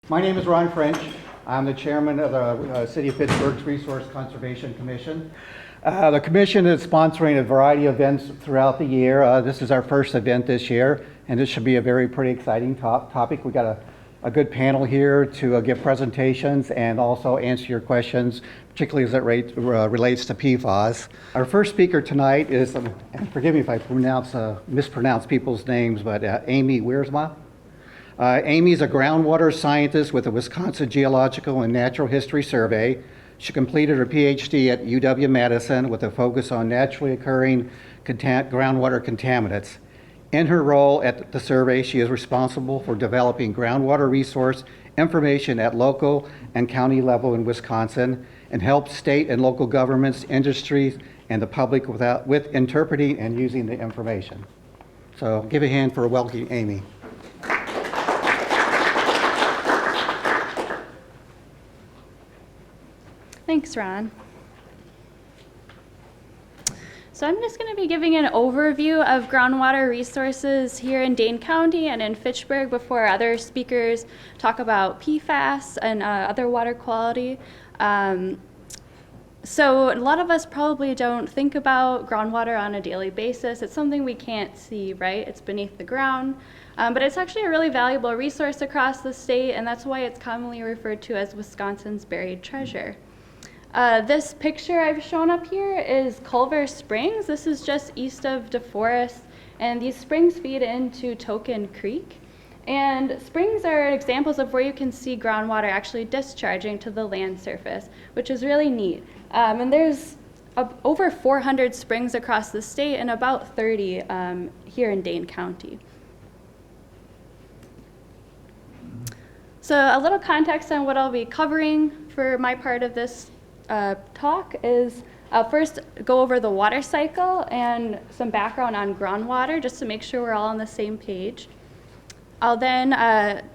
My name is Ron French. I'm the chairman of the City of Fitchburg's Resource Conservation Commission. The commission is sponsoring a variety of events throughout the year. This is our first event this year, and this should be a very pretty exciting topic. We got a good panel here to give presentations and also answer your questions, particularly as it relates to PFAS. Our first speaker tonight is, and forgive me if I mispronounce people's names, but Amy Wiersma. Amy's a groundwater scientist with the Wisconsin Geological and Natural History Survey. She completed her PhD at UW Madison with a focus on naturally occurring groundwater contaminants. In her role at the survey, she is responsible for developing groundwater resource information at local and county level in Wisconsin and helps state and local governments, industries, and the public with interpreting and using the information. So give a hand for welcoming Amy. Thanks, Ron. So I'm just going to be giving an overview of groundwater resources here in Dane County and in Fitchburg before other speakers talk about PFAS and other water quality. So a lot of us probably don't think about groundwater on a daily basis. It's something we can't see, right? It's beneath the ground. But it's actually a really valuable resource across the state, and that's why it's commonly referred to as Wisconsin's buried treasure. This picture I've shown up here is Culver Springs. This is just east of DeForest, and these springs feed into Token Creek. And springs are examples of where you can see groundwater actually discharging to the land surface, which is really neat. And there's over 400 springs across the state and about 30 here in Dane County. So a little context on what I'll be covering for my part of this talk is first go over the water cycle and some background on groundwater just to make sure we're all on the same page. I'll then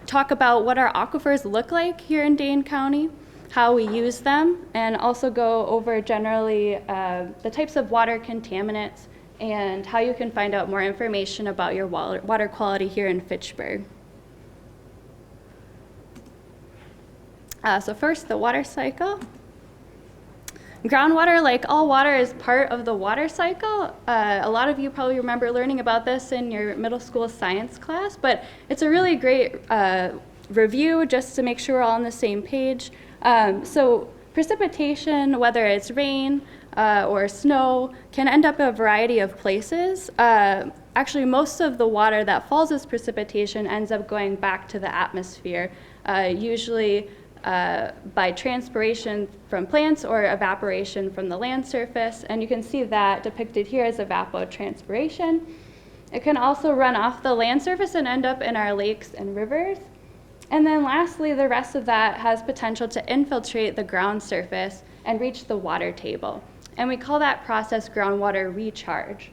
talk about what our aquifers look like here in Dane County, how we use them, and also go over generally the types of water contaminants and how you can find out more information about your water quality here in Fitchburg. So first, the water cycle. Groundwater, like all water, is part of the water cycle. A lot of you probably remember learning about this in your middle school science class, but it's a really great review just to make sure we're all on the same page. So precipitation, whether it's rain or snow, can end up in a variety of places. Actually, most of the water that falls as precipitation ends up going back to the atmosphere, usually by transpiration from plants or evaporation from the land surface, and you can see that depicted here as evapotranspiration. It can also run off the land surface and end up in our lakes and rivers. And then lastly, the rest of that has potential to infiltrate the ground surface and reach the water table. And we call that process groundwater recharge.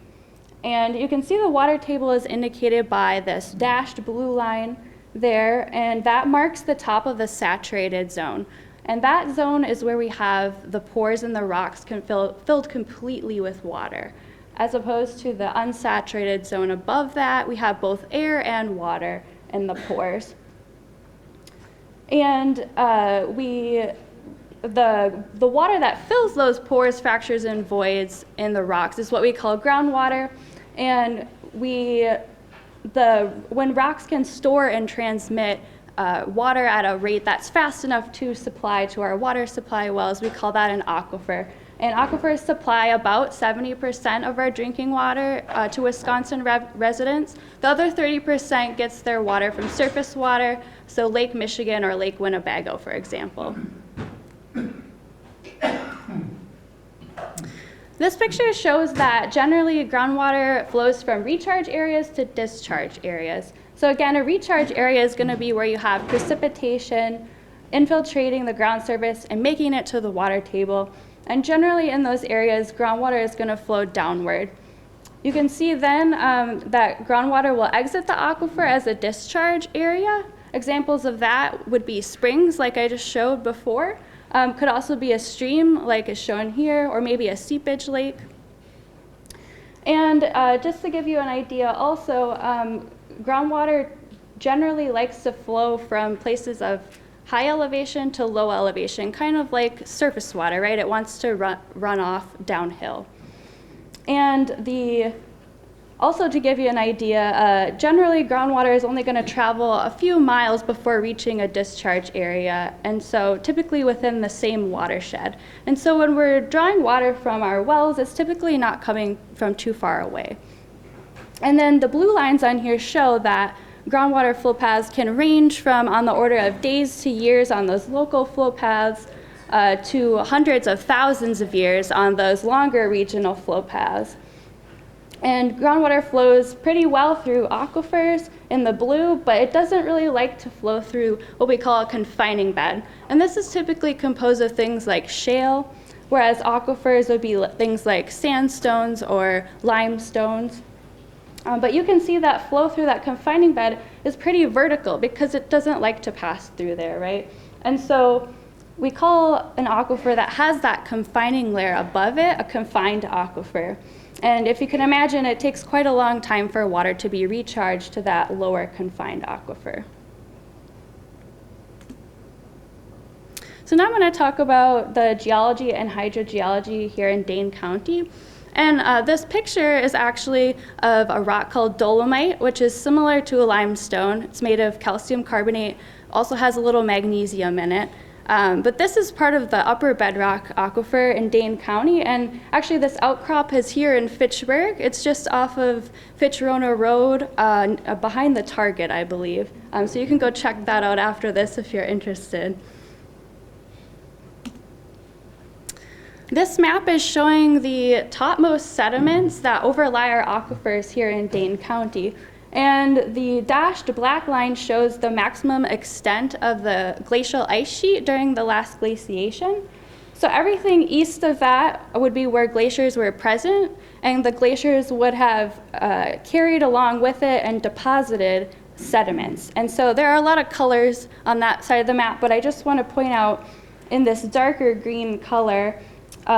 And you can see the water table is indicated by this dashed blue line there, and that marks the top of the saturated zone. And that zone is where we have the pores in the rocks filled completely with water. As opposed to the unsaturated zone above that, we have both air and water in the pores. And the water that fills those pores, fractures, and voids in the rocks is what we call groundwater. And when rocks can store and transmit water at a rate that's fast enough to supply to our water supply wells, we call that an aquifer. And aquifers supply about 70% of our drinking water to Wisconsin residents. The other 30% gets their water from surface water, so Lake Michigan or Lake Winnebago, for example. This picture shows that generally groundwater flows from recharge areas to discharge areas. So again, a recharge area is going to be where you have precipitation infiltrating the ground surface and making it to the water table. And generally in those areas, groundwater is going to flow downward. You can see then that groundwater will exit the aquifer as a discharge area. Examples of that would be springs, like I just showed before. Could also be a stream, like is shown here, or maybe a seepage lake. And just to give you an idea also, groundwater generally likes to flow from places of high elevation to low elevation, kind of like surface water, right? It wants to run off downhill. And also to give you an idea, generally groundwater is only going to travel a few miles before reaching a discharge area, and so typically within the same watershed. And so when we're drawing water from our wells, it's typically not coming from too far away. And then the blue lines on here show that groundwater flow paths can range from on the order of days to years on those local flow paths to hundreds of thousands of years on those longer regional flow paths. And groundwater flows pretty well through aquifers in the blue, but it doesn't really like to flow through what we call a confining bed. And this is typically composed of things like shale, whereas aquifers would be things like sandstones or limestones. But you can see that flow through that confining bed is pretty vertical because it doesn't like to pass through there, right? And so we call an aquifer that has that confining layer above it a confined aquifer. And if you can imagine, it takes quite a long time for water to be recharged to that lower confined aquifer. So now I'm going to talk about the geology and hydrogeology here in Dane County. And this picture is actually of a rock called dolomite, which is similar to a limestone. It's made of calcium carbonate, also has a little magnesium in it. But this is part of the upper bedrock aquifer in Dane County, and actually this outcrop is here in Fitchburg. It's just off of Fitch-Rona Road, behind the Target, I believe. So you can go check that out after this if you're interested. This map is showing the topmost sediments that overlie our aquifers here in Dane County. And the dashed black line shows the maximum extent of the glacial ice sheet during the last glaciation. So everything east of that would be where glaciers were present, and the glaciers would have carried along with it and deposited sediments. And so there are a lot of colors on that side of the map, but I just want to point out in this darker green color,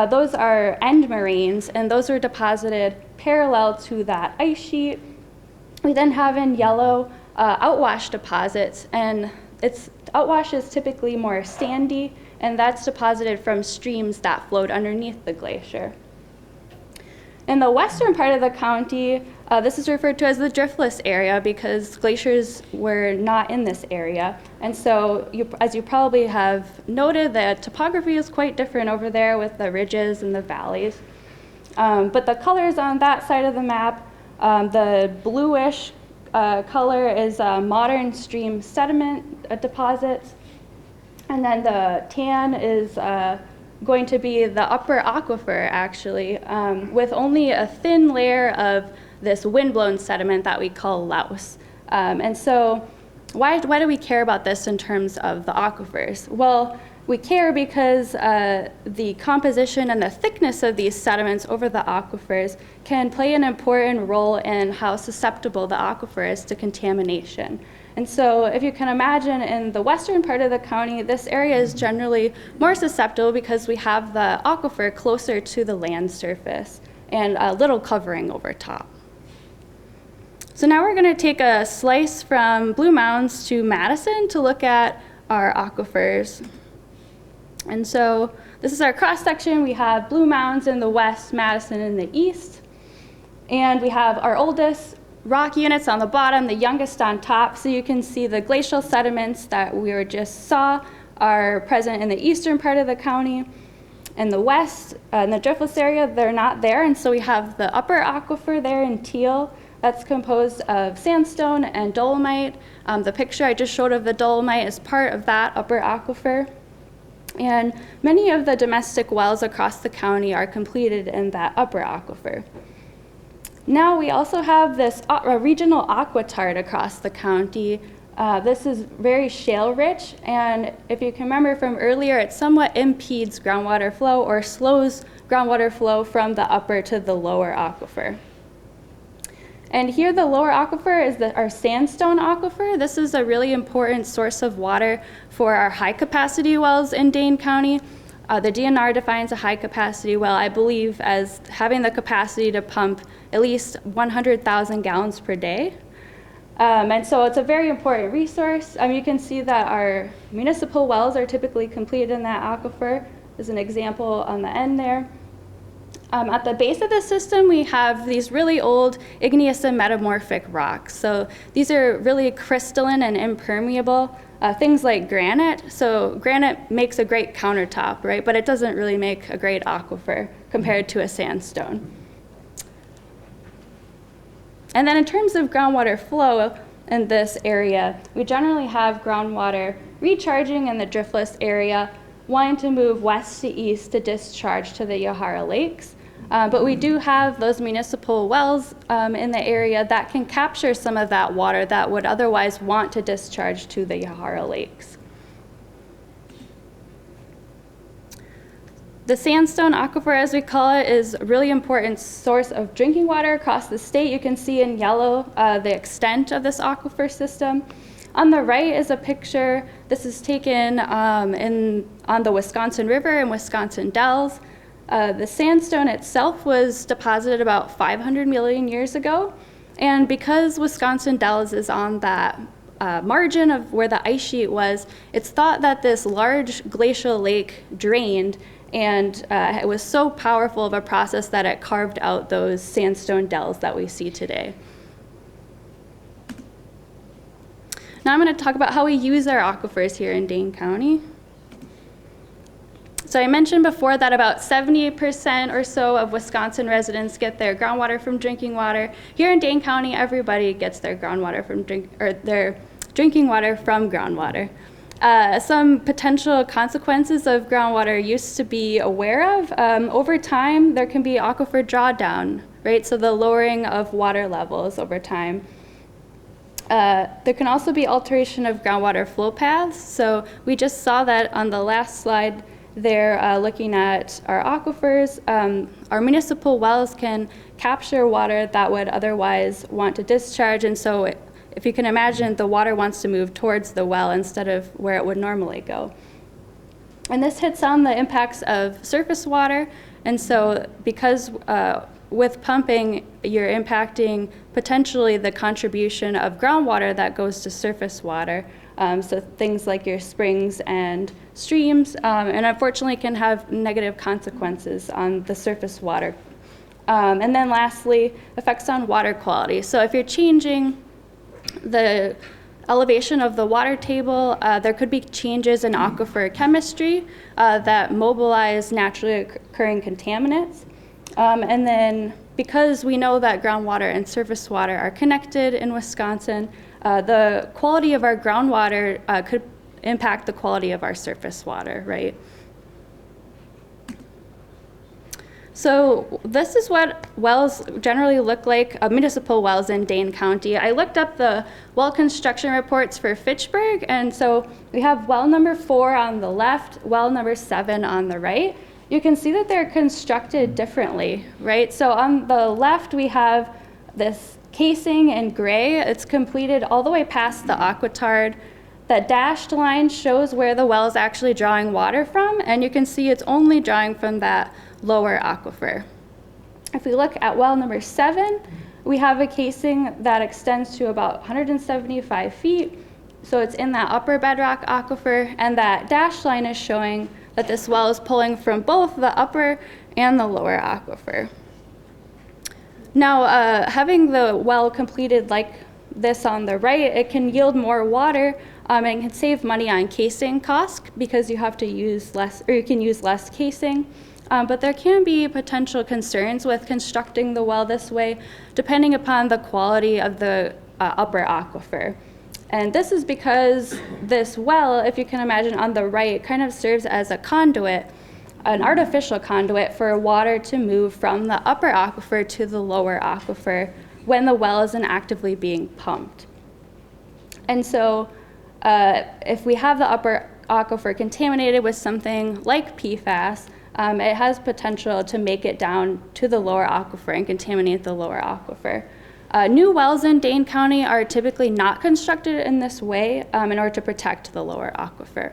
those are end moraines, and those are deposited parallel to that ice sheet. We then have in yellow outwash deposits, and outwash is typically more sandy, and that's deposited from streams that flowed underneath the glacier. In the western part of the county, this is referred to as the driftless area because glaciers were not in this area. And so, as you probably have noted, the topography is quite different over there with the ridges and the valleys. But the colors on that side of the map, the bluish color is modern stream sediment deposits. And then the tan is going to be the upper aquifer, actually, with only a thin layer of this windblown sediment that we call louse. And so why do we care about this in terms of the aquifers? Well, we care because the composition and the thickness of these sediments over the aquifers can play an important role in how susceptible the aquifer is to contamination. And so if you can imagine, in the western part of the county, this area is generally more susceptible because we have the aquifer closer to the land surface and a little covering over top. So now we're going to take a slice from Blue Mounds to Madison to look at our aquifers. And so this is our cross section. We have Blue Mounds in the west, Madison in the east. And we have our oldest rock units on the bottom, the youngest on top. So you can see the glacial sediments that we just saw are present in the eastern part of the county. In the west, in the driftless area, they're not there. And so we have the upper aquifer there in teal. That's composed of sandstone and dolomite. The picture I just showed of the dolomite is part of that upper aquifer. And many of the domestic wells across the county are completed in that upper aquifer. Now we also have this regional aquitard across the county. This is very shale rich, and if you can remember from earlier, it somewhat impedes groundwater flow or slows groundwater flow from the upper to the lower aquifer. And here the lower aquifer is our sandstone aquifer. This is a really important source of water for our high capacity wells in Dane County. The DNR defines a high capacity well, I believe, as having the capacity to pump at least 100,000 gallons per day. And so it's a very important resource. You can see that our municipal wells are typically completed in that aquifer. There's an example on the end there. At the base of the system, we have these really old igneous and metamorphic rocks. So these are really crystalline and impermeable, things like granite. So granite makes a great countertop, right? But it doesn't really make a great aquifer compared to a sandstone. And then in terms of groundwater flow in this area, we generally have groundwater recharging in the driftless area, wanting to move west to east to discharge to the Yahara Lakes. But we do have those municipal wells in the area that can capture some of that water that would otherwise want to discharge to the Yahara Lakes. The sandstone aquifer, as we call it, is a really important source of drinking water across the state. You can see in yellow the extent of this aquifer system. On the right is a picture. This is taken on the Wisconsin River in Wisconsin Dells. The sandstone itself was deposited about 500 million years ago. And because Wisconsin Dells is on that margin of where the ice sheet was, it's thought that this large glacial lake drained, and it was so powerful of a process that it carved out those sandstone dells that we see today. Now I'm going to talk about how we use our aquifers here in Dane County. So I mentioned before that about 70% or so of Wisconsin residents get their groundwater from drinking water. Here in Dane County, everybody gets their groundwater from their drinking water from groundwater. Some potential consequences of groundwater use to be aware of. Over time, there can be aquifer drawdown, right? So the lowering of water levels over time. There can also be alteration of groundwater flow paths. So we just saw that on the last slide there, looking at our aquifers. Our municipal wells can capture water that would otherwise want to discharge, and so if you can imagine, the water wants to move towards the well instead of where it would normally go. And this hits on the impacts of surface water, and so because with pumping, you're impacting potentially the contribution of groundwater that goes to surface water. So things like your springs and streams, and unfortunately can have negative consequences on the surface water. And then lastly, effects on water quality. So if you're changing the elevation of the water table, there could be changes in aquifer chemistry that mobilize naturally occurring contaminants. And then because we know that groundwater and surface water are connected in Wisconsin, the quality of our groundwater could impact the quality of our surface water, right? So this is what wells generally look like, municipal wells in Dane County. I looked up the well construction reports for Fitchburg, and so we have well number 4 on the left, well number 7 on the right. You can see that they're constructed differently, right? So on the left, we have this casing in gray. It's completed all the way past the aquitard. That dashed line shows where the well is actually drawing water from, and you can see it's only drawing from that lower aquifer. If we look at well number 7, we have a casing that extends to about 175 feet. So it's in that upper bedrock aquifer, and that dashed line is showing that this well is pulling from both the upper and the lower aquifer. Now, having the well completed like this on the right, it can yield more water and can save money on casing costs because you have to use less, or you can use less casing. But there can be potential concerns with constructing the well this way, depending upon the quality of the upper aquifer. And this is because this well, if you can imagine on the right, kind of serves as a conduit, an artificial conduit for water to move from the upper aquifer to the lower aquifer when the well isn't actively being pumped. And so if we have the upper aquifer contaminated with something like PFAS, it has potential to make it down to the lower aquifer and contaminate the lower aquifer. New wells in Dane County are typically not constructed in this way in order to protect the lower aquifer.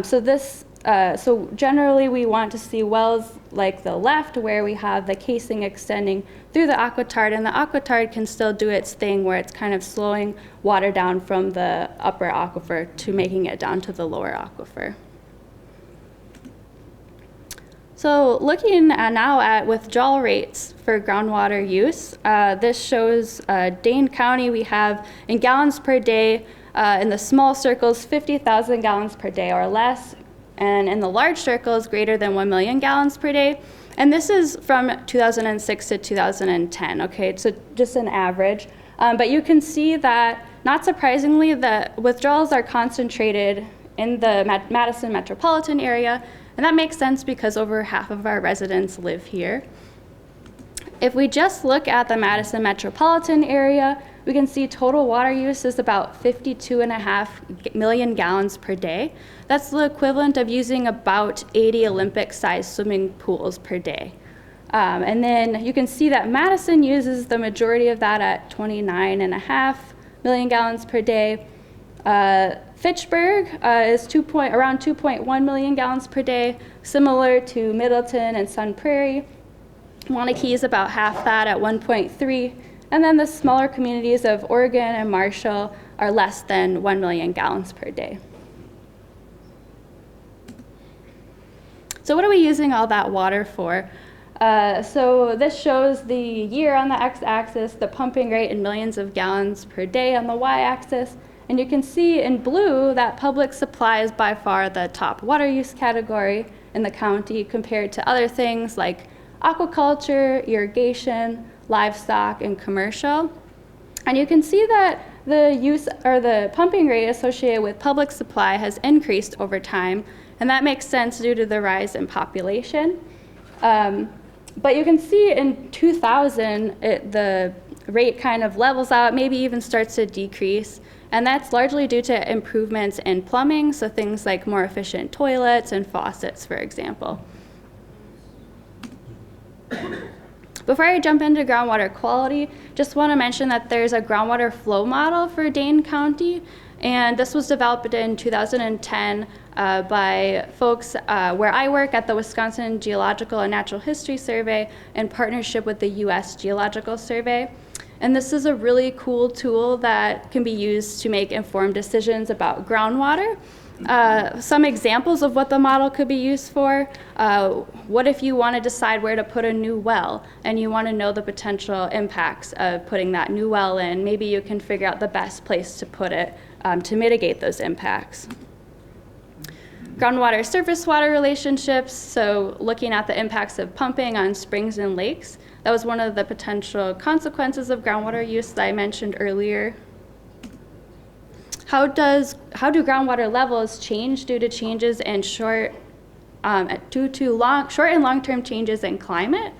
So this So generally we want to see wells like the left where we have the casing extending through the aquitard, and the aquitard can still do its thing where it's kind of slowing water down from the upper aquifer to making it down to the lower aquifer. So looking now at withdrawal rates for groundwater use, this shows Dane County, we have in gallons per day, in the small circles, 50,000 gallons per day or less, and in the large circles, greater than 1 million gallons per day. And this is from 2006 to 2010, okay, so just an average. But you can see that, not surprisingly, the withdrawals are concentrated in the Madison metropolitan area, and that makes sense because over half of our residents live here. If we just look at the Madison metropolitan area, we can see total water use is about 52.5 million gallons per day. That's the equivalent of using about 80 Olympic-sized swimming pools per day. And then you can see that Madison uses the majority of that at 29.5 million gallons per day. Fitchburg is around 2.1 million gallons per day, similar to Middleton and Sun Prairie. Wanakee is about half that at 1.3, and then the smaller communities of Oregon and Marshall are less than 1 million gallons per day. So what are we using all that water for? So this shows the year on the x-axis, the pumping rate in millions of gallons per day on the y-axis, and you can see in blue that public supply is by far the top water use category in the county compared to other things like aquaculture, irrigation, livestock, and commercial. And you can see that the use or the pumping rate associated with public supply has increased over time, and that makes sense due to the rise in population. But you can see in 2000, the rate kind of levels out, maybe even starts to decrease. And that's largely due to improvements in plumbing, so things like more efficient toilets and faucets, for example. Before I jump into groundwater quality, just want to mention that there's a groundwater flow model for Dane County, and this was developed in 2010 by folks where I work at the Wisconsin Geological and Natural History Survey in partnership with the US Geological Survey. And this is a really cool tool that can be used to make informed decisions about groundwater. Some examples of what the model could be used for. What if you want to decide where to put a new well and you want to know the potential impacts of putting that new well in? Maybe you can figure out the best place to put it to mitigate those impacts. Groundwater surface water relationships, so looking at the impacts of pumping on springs and lakes. That was one of the potential consequences of groundwater use that I mentioned earlier. How do groundwater levels change due to changes in short and long-term changes in climate?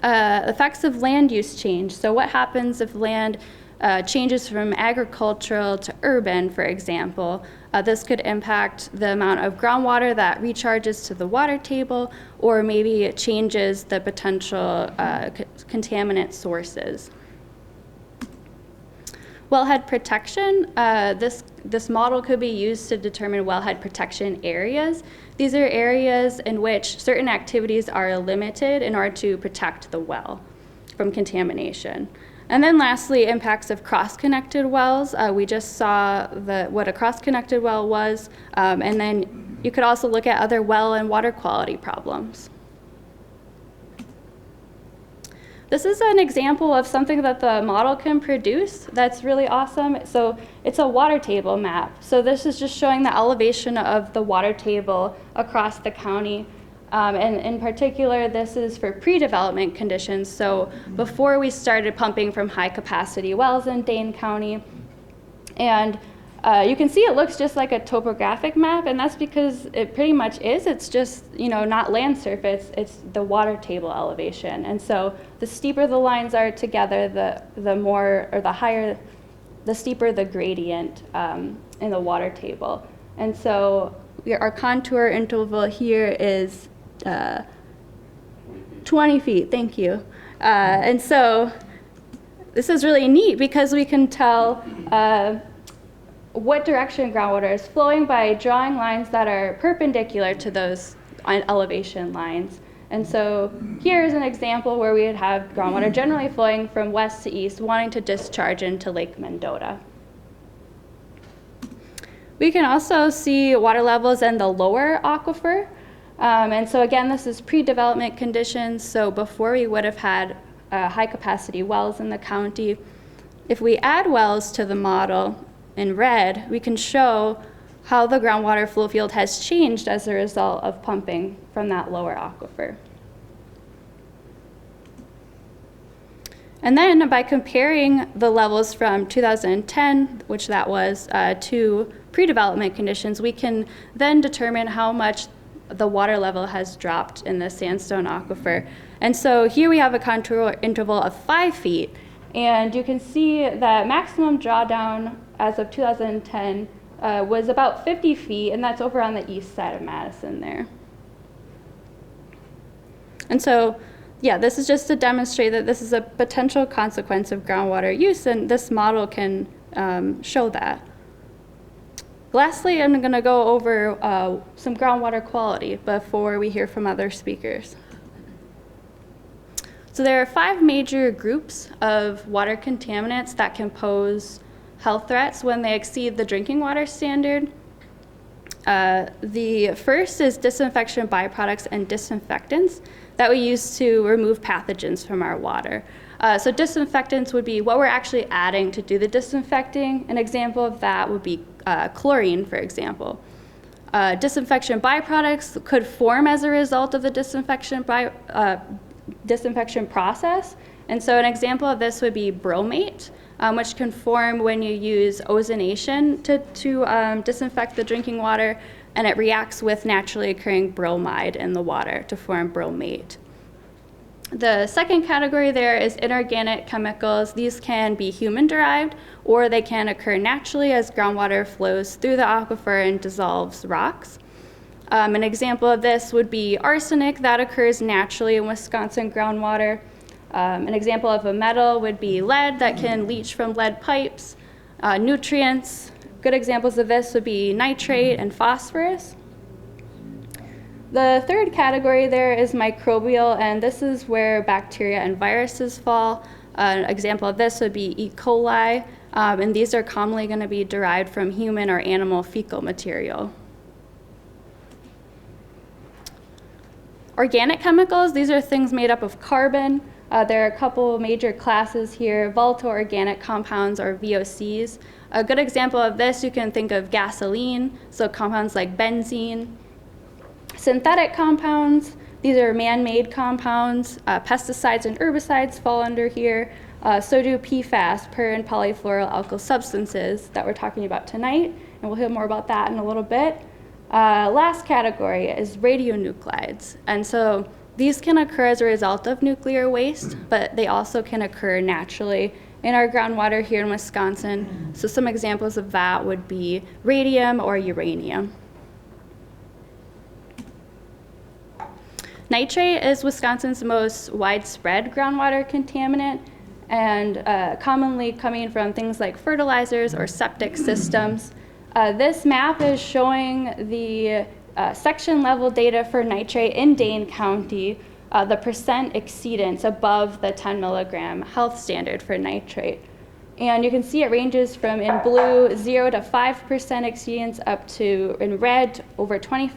Effects of land use change. So what happens if land changes from agricultural to urban, for example? This could impact the amount of groundwater that recharges to the water table, or maybe it changes the potential contaminant sources. Wellhead protection, this model could be used to determine wellhead protection areas. These are areas in which certain activities are limited in order to protect the well from contamination. And then lastly, impacts of cross-connected wells. We just saw what a cross-connected well was, and then you could also look at other well and water quality problems. This is an example of something that the model can produce that's really awesome. So it's a water table map. So this is just showing the elevation of the water table across the county. And in particular, this is for pre-development conditions. So before we started pumping from high capacity wells in Dane County. And you can see it looks just like a topographic map, and that's because it pretty much is. It's just, not land surface, it's the water table elevation. And so the steeper the lines are together, the steeper the gradient in the water table. And so our contour interval here is 20 feet, thank you. And so this is really neat because we can tell what direction groundwater is flowing by drawing lines that are perpendicular to those elevation lines. And so here's an example where we would have groundwater generally flowing from west to east, wanting to discharge into Lake Mendota. We can also see water levels in the lower aquifer. And so again, this is pre-development conditions. So before we would have had high capacity wells in the county. If we add wells to the model in red, we can show how the groundwater flow field has changed as a result of pumping from that lower aquifer. And then by comparing the levels from 2010, which that was, to pre-development conditions, we can then determine how much the water level has dropped in the sandstone aquifer. And so here we have a contour interval of 5 feet, and you can see that maximum drawdown as of 2010 was about 50 feet, and that's over on the east side of Madison there. And so, yeah, this is just to demonstrate that this is a potential consequence of groundwater use, and this model can show that. Lastly, I'm going to go over some groundwater quality before we hear from other speakers. So there are 5 major groups of water contaminants that can pose health threats when they exceed the drinking water standard. The first is disinfection byproducts and disinfectants that we use to remove pathogens from our water. So disinfectants would be what we're actually adding to do the disinfecting. An example of that would be chlorine, for example. Disinfection byproducts could form as a result of the disinfection process. And so an example of this would be bromate, which can form when you use ozonation to disinfect the drinking water, and it reacts with naturally occurring bromide in the water to form bromate. The second category there is inorganic chemicals. These can be human-derived, or they can occur naturally as groundwater flows through the aquifer and dissolves rocks. An example of this would be arsenic that occurs naturally in Wisconsin groundwater. An example of a metal would be lead that can leach from lead pipes. Nutrients, good examples of this would be nitrate and phosphorus. The third category there is microbial, and this is where bacteria and viruses fall. An example of this would be E. coli, and these are commonly going to be derived from human or animal fecal material. Organic chemicals, these are things made up of carbon. There are a couple major classes here, volatile organic compounds, or VOCs. A good example of this, you can think of gasoline, so compounds like benzene. Synthetic compounds, these are man-made compounds. Pesticides and herbicides fall under here. So do PFAS, per and polyfluoroalkyl substances, that we're talking about tonight, and we'll hear more about that in a little bit. Last category is radionuclides, and so these can occur as a result of nuclear waste, but they also can occur naturally in our groundwater here in Wisconsin. So some examples of that would be radium or uranium. Nitrate is Wisconsin's most widespread groundwater contaminant, and commonly coming from things like fertilizers or septic systems. This map is showing the section level data for nitrate in Dane County, the percent exceedance above the 10 milligram health standard for nitrate. And you can see it ranges from, in blue, 0 to 5% exceedance, up to, in red, over 25%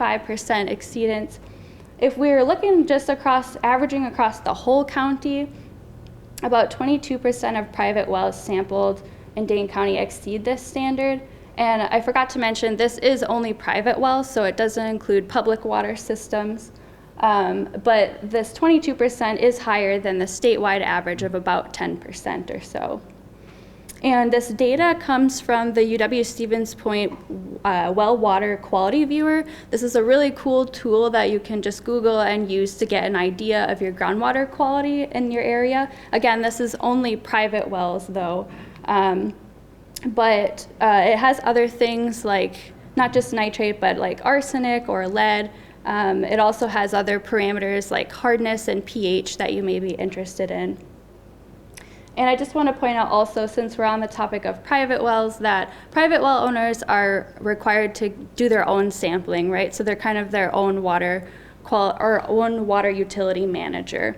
exceedance. If we're looking just averaging across the whole county, about 22% of private wells sampled in Dane County exceed this standard. And I forgot to mention, this is only private wells, so it doesn't include public water systems. But this 22% is higher than the statewide average of about 10% or so. And this data comes from the UW Stevens Point Well Water Quality Viewer. This is a really cool tool that you can just Google and use to get an idea of your groundwater quality in your area. Again, this is only private wells, though. But it has other things like not just nitrate, but like arsenic or lead. It also has other parameters like hardness and pH that you may be interested in. And I just want to point out also, since we're on the topic of private wells, that private well owners are required to do their own sampling, right? So they're kind of their own own water utility manager.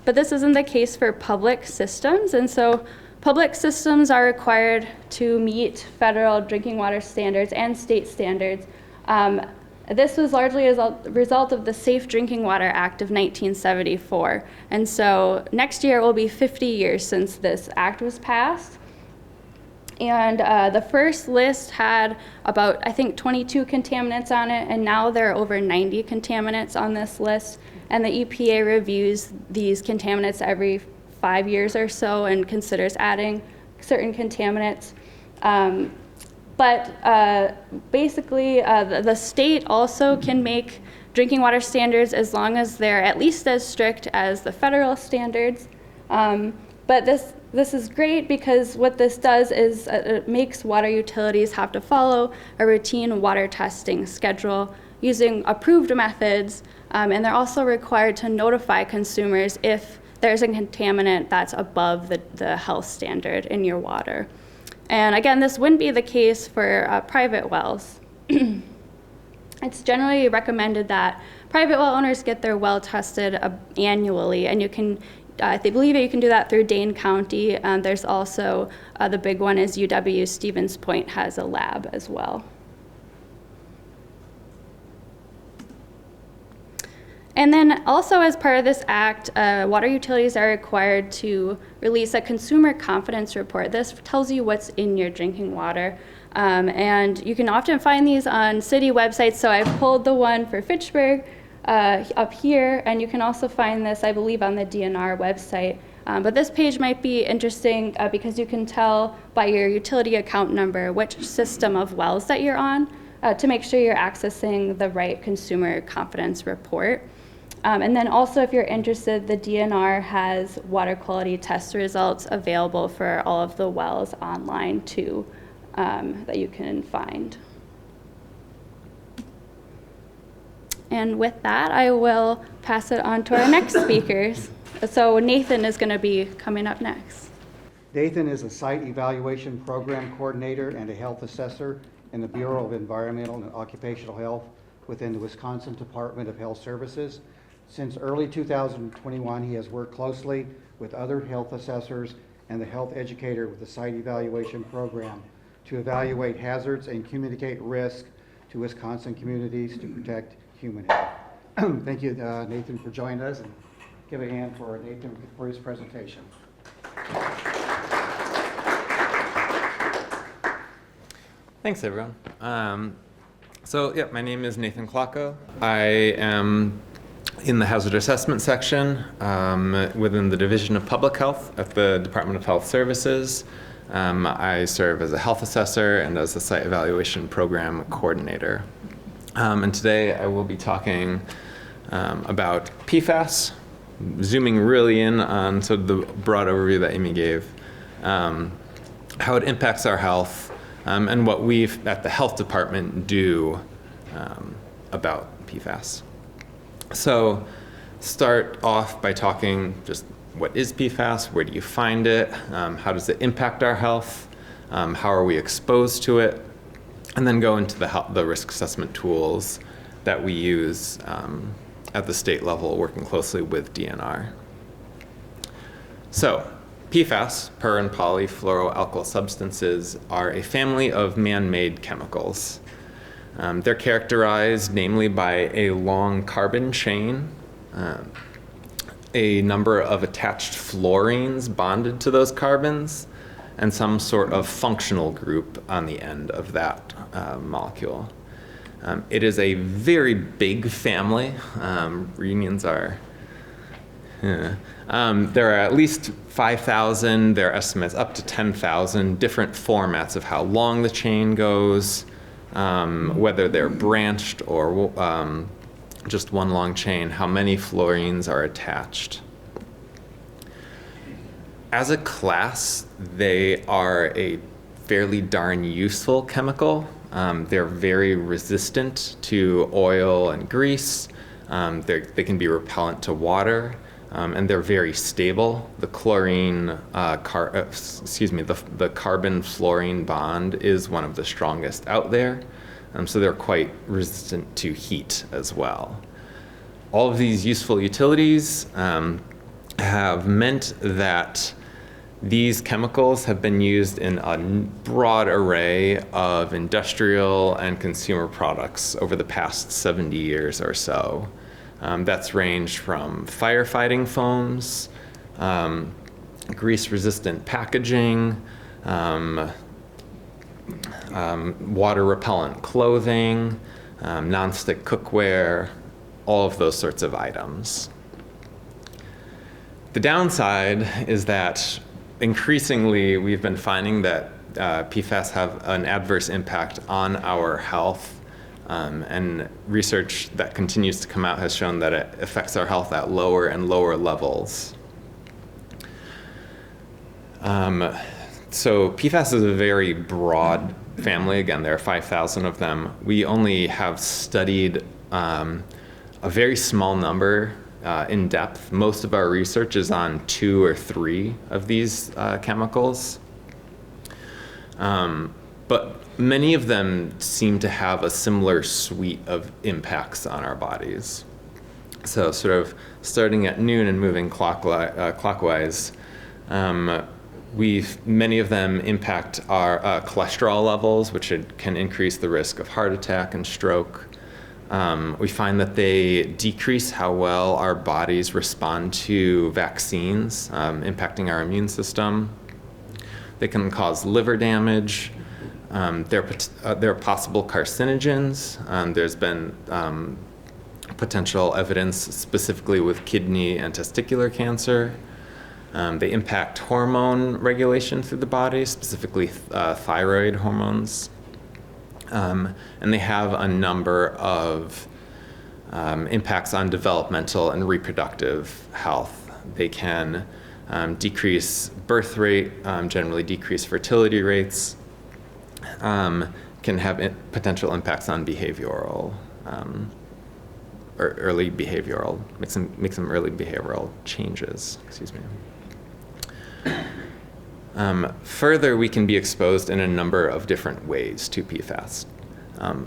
But this isn't the case for public systems, and so public systems are required to meet federal drinking water standards and state standards. This was largely as a result of the Safe Drinking Water Act of 1974. And so next year will be 50 years since this act was passed. And the first list had about, I think, 22 contaminants on it, and now there are over 90 contaminants on this list. And the EPA reviews these contaminants every 5 years or so and considers adding certain contaminants. But basically, the state also can make drinking water standards as long as they're at least as strict as the federal standards. But this is great because what this does is it makes water utilities have to follow a routine water testing schedule using approved methods, and they're also required to notify consumers if there's a contaminant that's above the health standard in your water. And again, this wouldn't be the case for private wells. It's generally recommended that private well owners get their well tested annually, and you can, they believe you can do that through Dane County. There's also, the big one is UW Stevens Point has a lab as well. And then also as part of this act, water utilities are required to release a consumer confidence report. This tells you what's in your drinking water. And you can often find these on city websites. So I've pulled the one for Fitchburg up here, and you can also find this, I believe, on the DNR website. But this page might be interesting because you can tell by your utility account number which system of wells that you're on to make sure you're accessing the right consumer confidence report. And then also, if you're interested, the DNR has water quality test results available for all of the wells online too, that you can find. And with that, I will pass it on to our next speakers. So Nathan is going to be coming up next. Nathan is a site evaluation program coordinator and a health assessor in the Bureau of Environmental and Occupational Health within the Wisconsin Department of Health Services. Since early 2021, he has worked closely with other health assessors and the health educator with the site evaluation program to evaluate hazards and communicate risk to Wisconsin communities to protect human health. Thank you, Nathan, for joining us, and give a hand for Nathan for his presentation. Thanks, everyone. My name is Nathan Klocko. I am in the hazard assessment section within the Division of Public Health at the Department of Health Services. I serve as a health assessor and as a site evaluation program coordinator. And today I will be talking about PFAS, zooming really in on sort of the broad overview that Amy gave, how it impacts our health, and what we at the health department do about PFAS. So start off by talking just what is PFAS, where do you find it, how does it impact our health, how are we exposed to it, and then go into the risk assessment tools that we use at the state level, working closely with DNR. So PFAS, per and polyfluoroalkyl substances, are a family of man-made chemicals. They're characterized namely by a long carbon chain, a number of attached fluorines bonded to those carbons, and some sort of functional group on the end of that molecule. It is a very big family. Reunions are... there are at least 5,000, there are estimates up to 10,000 different formats of how long the chain goes, whether they're branched or just one long chain, how many fluorines are attached. As a class, they are a fairly darn useful chemical. They're very resistant to oil and grease. They can be repellent to water. and they're very stable. The the carbon-fluorine bond is one of the strongest out there, so they're quite resistant to heat as well. All of these useful utilities have meant that these chemicals have been used in a broad array of industrial and consumer products over the past 70 years or so. That's ranged from firefighting foams, grease-resistant packaging, water-repellent clothing, nonstick cookware, all of those sorts of items. The downside is that increasingly we've been finding that PFAS have an adverse impact on our health. And research that continues to come out has shown that it affects our health at lower and lower levels. So PFAS is a very broad family. Again, there are 5,000 of them. We only have studied a very small number in depth. Most of our research is on 2 or 3 of these chemicals. But many of them seem to have a similar suite of impacts on our bodies. So sort of starting at noon and moving clockwise, many of them impact our cholesterol levels, which can increase the risk of heart attack and stroke. We find that they decrease how well our bodies respond to vaccines, impacting our immune system. They can cause liver damage. They're possible carcinogens. There's been potential evidence specifically with kidney and testicular cancer. They impact hormone regulation through the body, specifically thyroid hormones. And they have a number of impacts on developmental and reproductive health. They can decrease birth rate, generally decrease fertility rates, can have potential impacts on behavioral, or early behavioral, make some early behavioral changes, excuse me. Further, we can be exposed in a number of different ways to PFAS.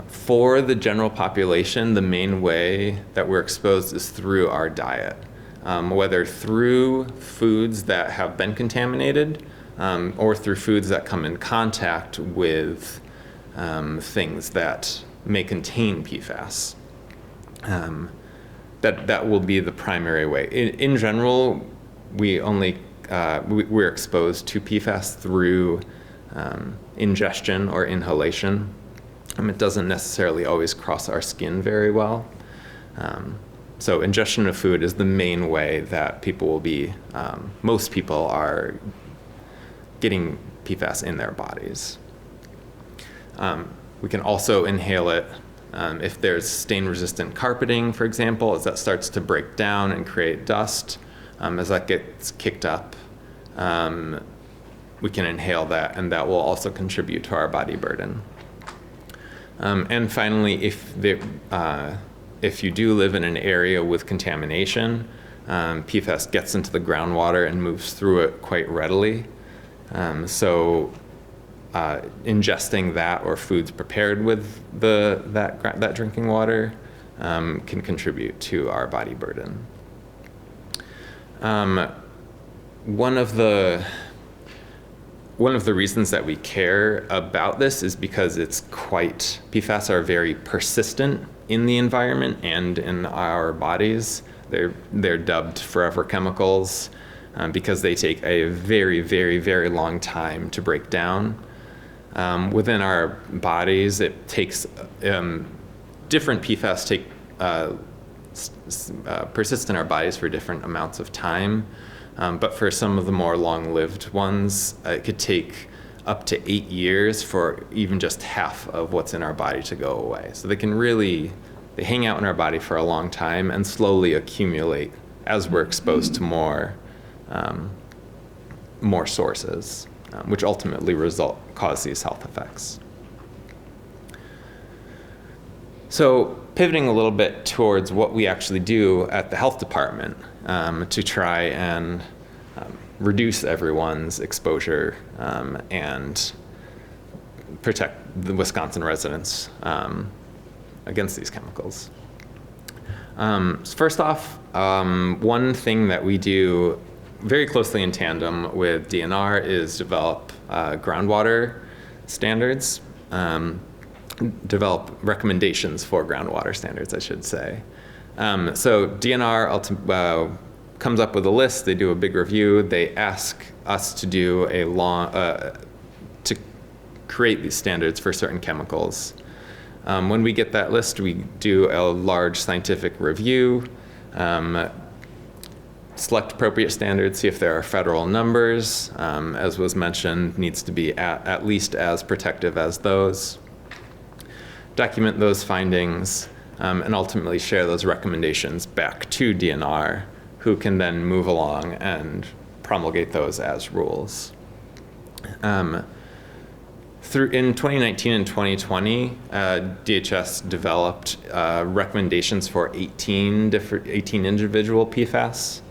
For the general population, the main way that we're exposed is through our diet, whether through foods that have been contaminated or through foods that come in contact with things that may contain PFAS. That will be the primary way. In general, we're exposed to PFAS through ingestion or inhalation. It doesn't necessarily always cross our skin very well. So ingestion of food is the main way that people will be, most people are getting PFAS in their bodies. We can also inhale it if there's stain-resistant carpeting, for example, as that starts to break down and create dust. As that gets kicked up, we can inhale that, and that will also contribute to our body burden. And finally, if you do live in an area with contamination, PFAS gets into the groundwater and moves through it quite readily. So ingesting that or foods prepared with that drinking water can contribute to our body burden. One of the reasons that we care about this is because PFAS are very persistent in the environment and in our bodies. They're dubbed forever chemicals because they take a very, very, very long time to break down. Within our bodies, it takes different PFAS persist in our bodies for different amounts of time. But for some of the more long-lived ones, it could take up to 8 years for even just half of what's in our body to go away. So they hang out in our body for a long time and slowly accumulate as we're exposed to more sources, which ultimately cause these health effects. So pivoting a little bit towards what we actually do at the health department to try and reduce everyone's exposure and protect the Wisconsin residents against these chemicals. First off, one thing that we do very closely in tandem with DNR is develop groundwater standards, develop recommendations for groundwater standards, I should say. So DNR comes up with a list, they do a big review, they ask us to do to create these standards for certain chemicals. When we get that list, we do a large scientific review, select appropriate standards, see if there are federal numbers, as was mentioned, needs to be at least as protective as those. Document those findings, and ultimately share those recommendations back to DNR, who can then move along and promulgate those as rules. In 2019 and 2020, DHS developed recommendations for 18 individual PFAS,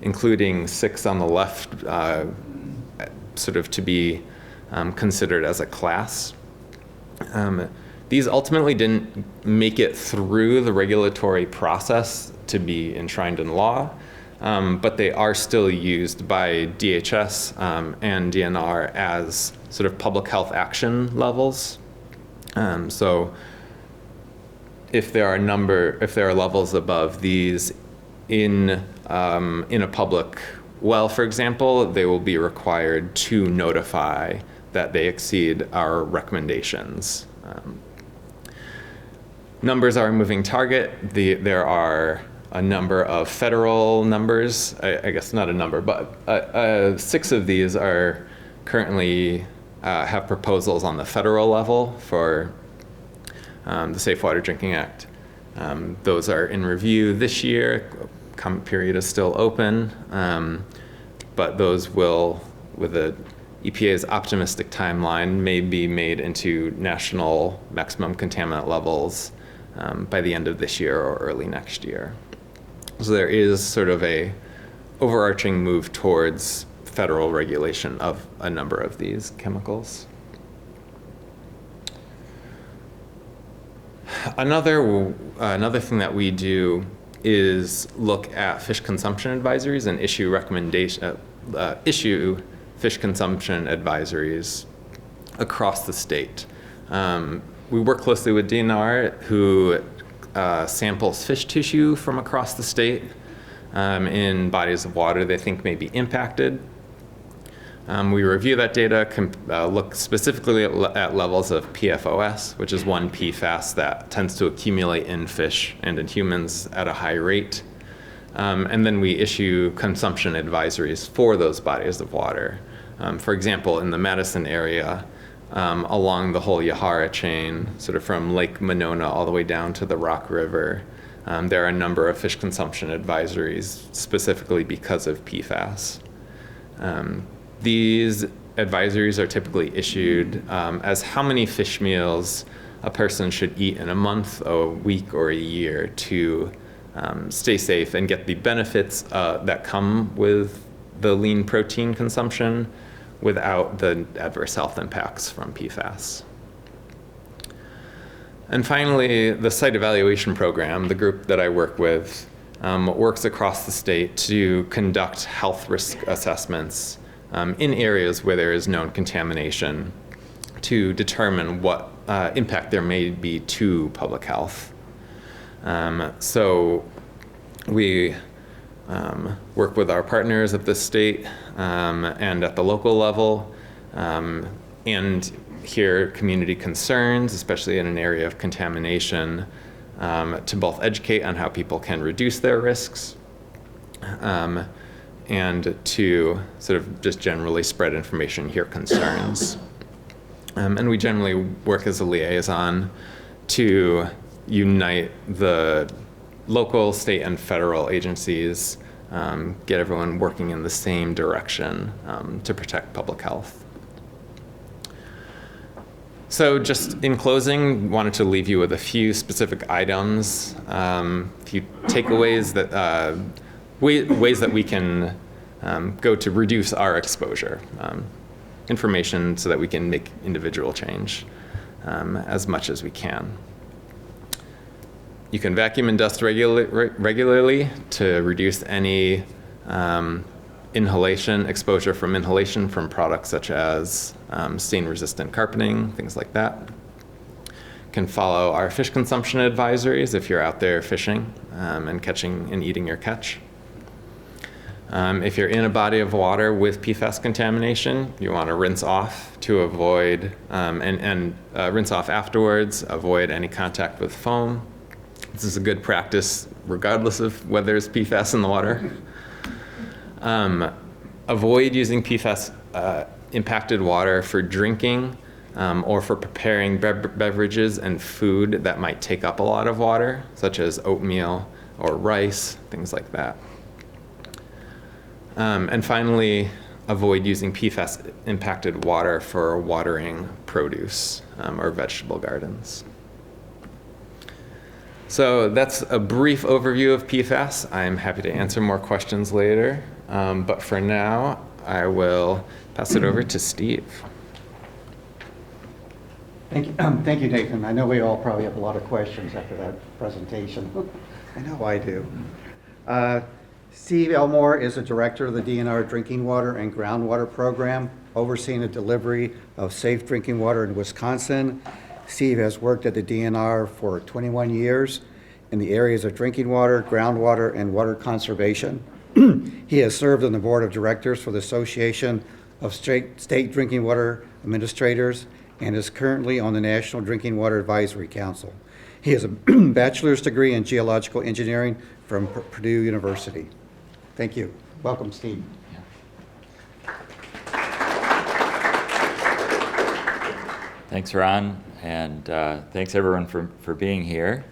including 6 on the left, sort of to be considered as a class. These ultimately didn't make it through the regulatory process to be enshrined in law, but they are still used by DHS and DNR as sort of public health action levels. So if there are levels above these in a public well, for example, they will be required to notify that they exceed our recommendations. Numbers are a moving target. There are a number of federal numbers, I guess not a number, but 6 of these are currently have proposals on the federal level for the Safe Water Drinking Act. Those are in review this year. Comment period is still open, but those will, with the EPA's optimistic timeline, may be made into national maximum contaminant levels by the end of this year or early next year. So there is sort of a overarching move towards federal regulation of a number of these chemicals. Another thing that we do is look at fish consumption advisories and issue fish consumption advisories across the state. We work closely with DNR, who samples fish tissue from across the state in bodies of water they think may be impacted. We review that data, look specifically at levels of PFOS, which is one PFAS that tends to accumulate in fish and in humans at a high rate. And then we issue consumption advisories for those bodies of water. For example, in the Madison area, along the whole Yahara chain, sort of from Lake Monona all the way down to the Rock River, there are a number of fish consumption advisories specifically because of PFAS. These advisories are typically issued as how many fish meals a person should eat in a month, a week, or a year to stay safe and get the benefits that come with the lean protein consumption without the adverse health impacts from PFAS. And finally, the site evaluation program, the group that I work with, works across the state to conduct health risk assessments in areas where there is known contamination to determine what impact there may be to public health. So we work with our partners at the state and at the local level and hear community concerns, especially in an area of contamination, to both educate on how people can reduce their risks and to sort of just generally spread information, hear concerns. And we generally work as a liaison to unite the local, state, and federal agencies, get everyone working in the same direction to protect public health. So just in closing, wanted to leave you with a few specific items, a few takeaways that ways that we can go to reduce our exposure, information so that we can make individual change as much as we can. You can vacuum and dust regularly to reduce any inhalation, exposure from inhalation from products such as stain-resistant carpeting, things like that. Can follow our fish consumption advisories if you're out there fishing and catching and eating your catch. If you're in a body of water with PFAS contamination, you want to rinse off to avoid, and rinse off afterwards, avoid any contact with foam. This is a good practice regardless of whether there's PFAS in the water. Avoid using PFAS impacted water for drinking or for preparing beverages and food that might take up a lot of water, such as oatmeal or rice, things like that. And finally, avoid using PFAS impacted water for watering produce or vegetable gardens. So that's a brief overview of PFAS. I'm happy to answer more questions later. But for now, I will pass it over to Steve. Thank you, Nathan. I know we all probably have a lot of questions after that presentation. I know I do. Steve Elmore is the director of the DNR Drinking Water and Groundwater Program, overseeing the delivery of safe drinking water in Wisconsin. Steve has worked at the DNR for 21 years in the areas of drinking water, groundwater, and water conservation. He has served on the board of directors for the Association of State Drinking Water Administrators and is currently on the National Drinking Water Advisory Council. He has a bachelor's degree in geological engineering from Purdue University. Thank you. Welcome, Steve. Thanks, Ron, and thanks everyone for being here.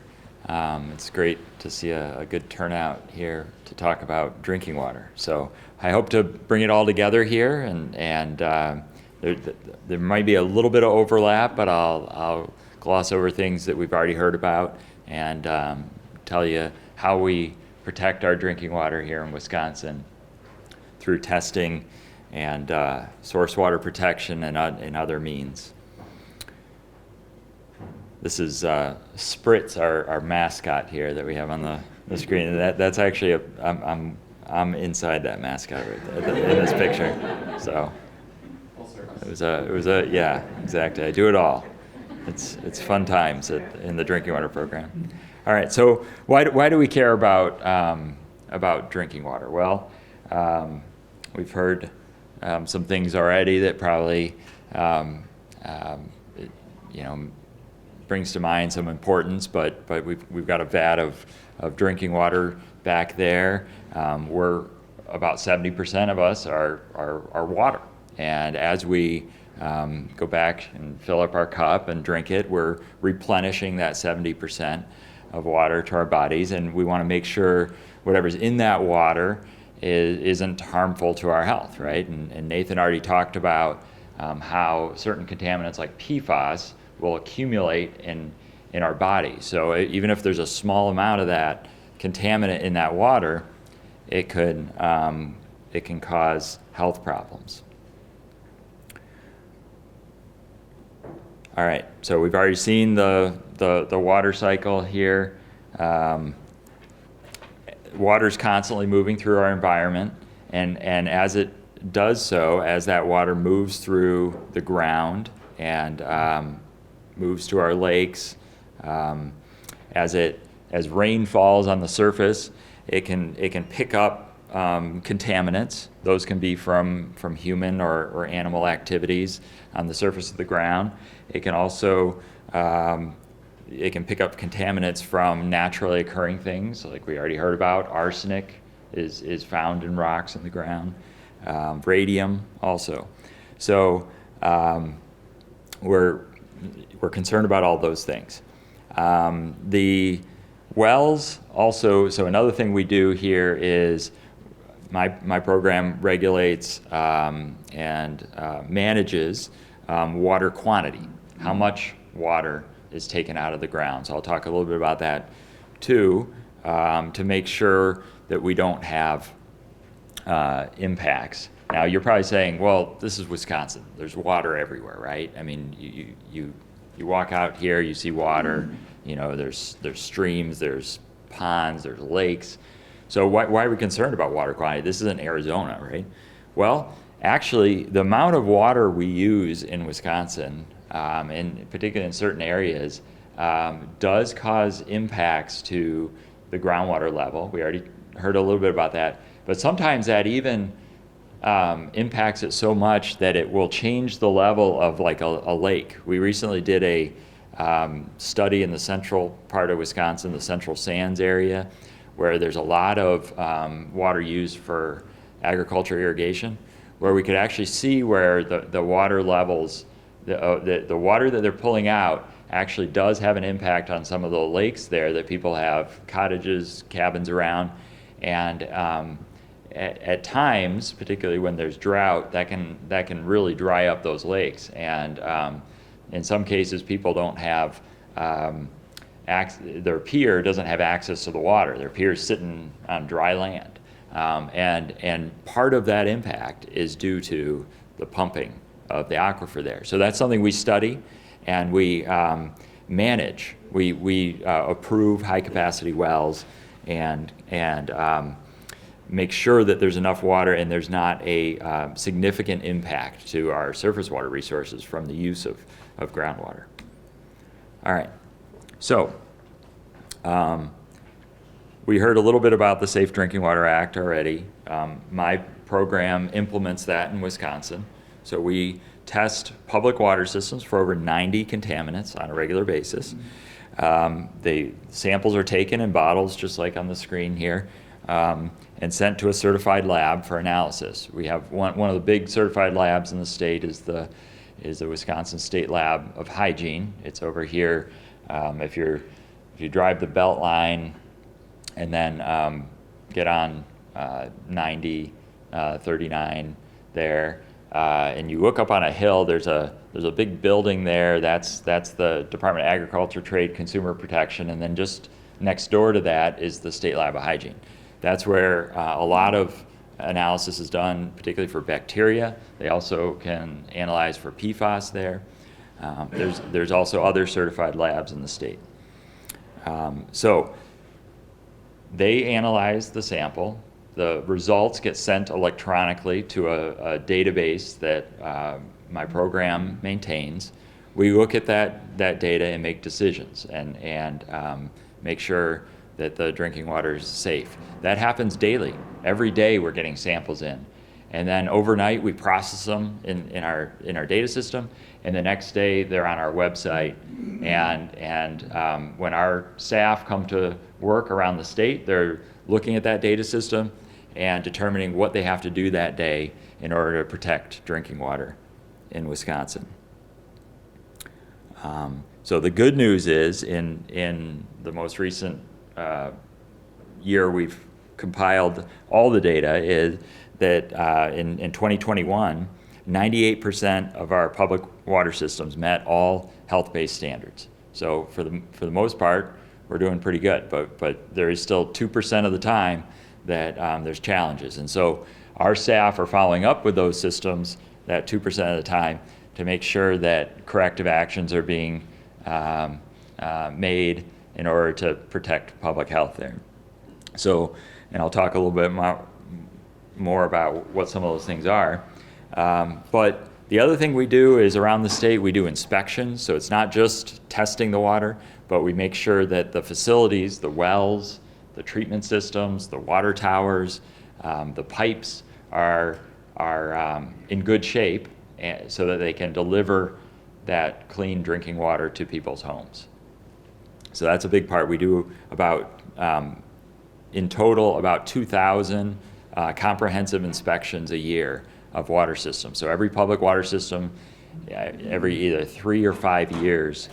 It's great to see a good turnout here to talk about drinking water. So I hope to bring it all together here, and there might be a little bit of overlap, but I'll gloss over things that we've already heard about and tell you how we protect our drinking water here in Wisconsin through testing and source water protection and other means. This is Spritz, our mascot here that we have on the screen. And that's actually I'm inside that mascot right there in this picture. So it was a yeah, exactly. I do it all. It's fun times in the drinking water program. All right. So why do we care about drinking water? Well, we've heard some things already that probably brings to mind some importance, but we've got a vat of drinking water back there. We're about 70% of us are water, and as we go back and fill up our cup and drink it, we're replenishing that 70% of water to our bodies, and we want to make sure whatever's in that water isn't harmful to our health, right? And Nathan already talked about how certain contaminants like PFAS will accumulate in our body. So even if there's a small amount of that contaminant in that water, it can cause health problems. All right, so we've already seen the water cycle here. Water's constantly moving through our environment, and as it does so, as that water moves through the ground and moves to our lakes, as rain falls on the surface, it can pick up contaminants. Those can be from human or animal activities on the surface of the ground. It can also it can pick up contaminants from naturally occurring things, like we already heard about. Arsenic is found in rocks in the ground. Radium also. So we're concerned about all those things. The wells also, so another thing we do here is my program regulates and manages water quantity. how much water is taken out of the ground. So I'll talk a little bit about that too, to make sure that we don't have impacts. Now you're probably saying, well, this is Wisconsin. There's water everywhere, right? I mean, you walk out here, you see water. You know, there's streams, there's ponds, there's lakes. So why are we concerned about water quality? This isn't Arizona, right? Well, actually, the amount of water we use in Wisconsin, and particularly in certain areas, does cause impacts to the groundwater level. We already heard a little bit about that. But sometimes that even impacts it so much that it will change the level of like a lake. We recently did a study in the central part of Wisconsin, the Central Sands area, where there's a lot of water used for agriculture irrigation, where we could actually see where the water levels, the water that they're pulling out actually does have an impact on some of the lakes there that people have cottages, cabins around. And at times, particularly when there's drought, that can really dry up those lakes. And in some cases, people don't have, their pier doesn't have access to the water. Their pier is sitting on dry land. And part of that impact is due to the pumping of the aquifer there. So that's something we study and we manage. We approve high capacity wells and make sure that there's enough water and there's not a significant impact to our surface water resources from the use of groundwater. All right, so we heard a little bit about the Safe Drinking Water Act already. My program implements that in Wisconsin. So we test public water systems for over 90 contaminants on a regular basis. The samples are taken in bottles, just like on the screen here, and sent to a certified lab for analysis. We have one of the big certified labs in the state is the Wisconsin State Lab of Hygiene. It's over here. If you drive the belt line and then get on 90, 39 there, and you look up on a hill, there's a big building there. That's the Department of Agriculture, Trade, Consumer Protection, and then just next door to that is the State Lab of Hygiene. That's where a lot of analysis is done, particularly for bacteria. They also can analyze for PFAS there. There's also other certified labs in the state. So they analyze the sample. The results get sent electronically to a database that my program maintains. We look at that data and make decisions and make sure that the drinking water is safe. That happens daily. Every day we're getting samples in. And then overnight we process them in our data system, and the next day they're on our website. And when our staff come to work around the state, they're looking at that data system and determining what they have to do that day in order to protect drinking water in Wisconsin. So the good news is in the most recent year we've compiled all the data is that in 2021, 98% of our public water systems met all health-based standards. So for the most part, we're doing pretty good, but there is still 2% of the time that there's challenges. And so our staff are following up with those systems that 2% of the time to make sure that corrective actions are being made in order to protect public health there. So, and I'll talk a little bit more about what some of those things are. But the other thing we do is around the state, we do inspections. So it's not just testing the water, but we make sure that the facilities, the wells, the treatment systems, the water towers, the pipes are in good shape so that they can deliver that clean drinking water to people's homes. So that's a big part. We do about, in total, about 2,000 comprehensive inspections a year of water systems. So every public water system, every either 3 or 5 years,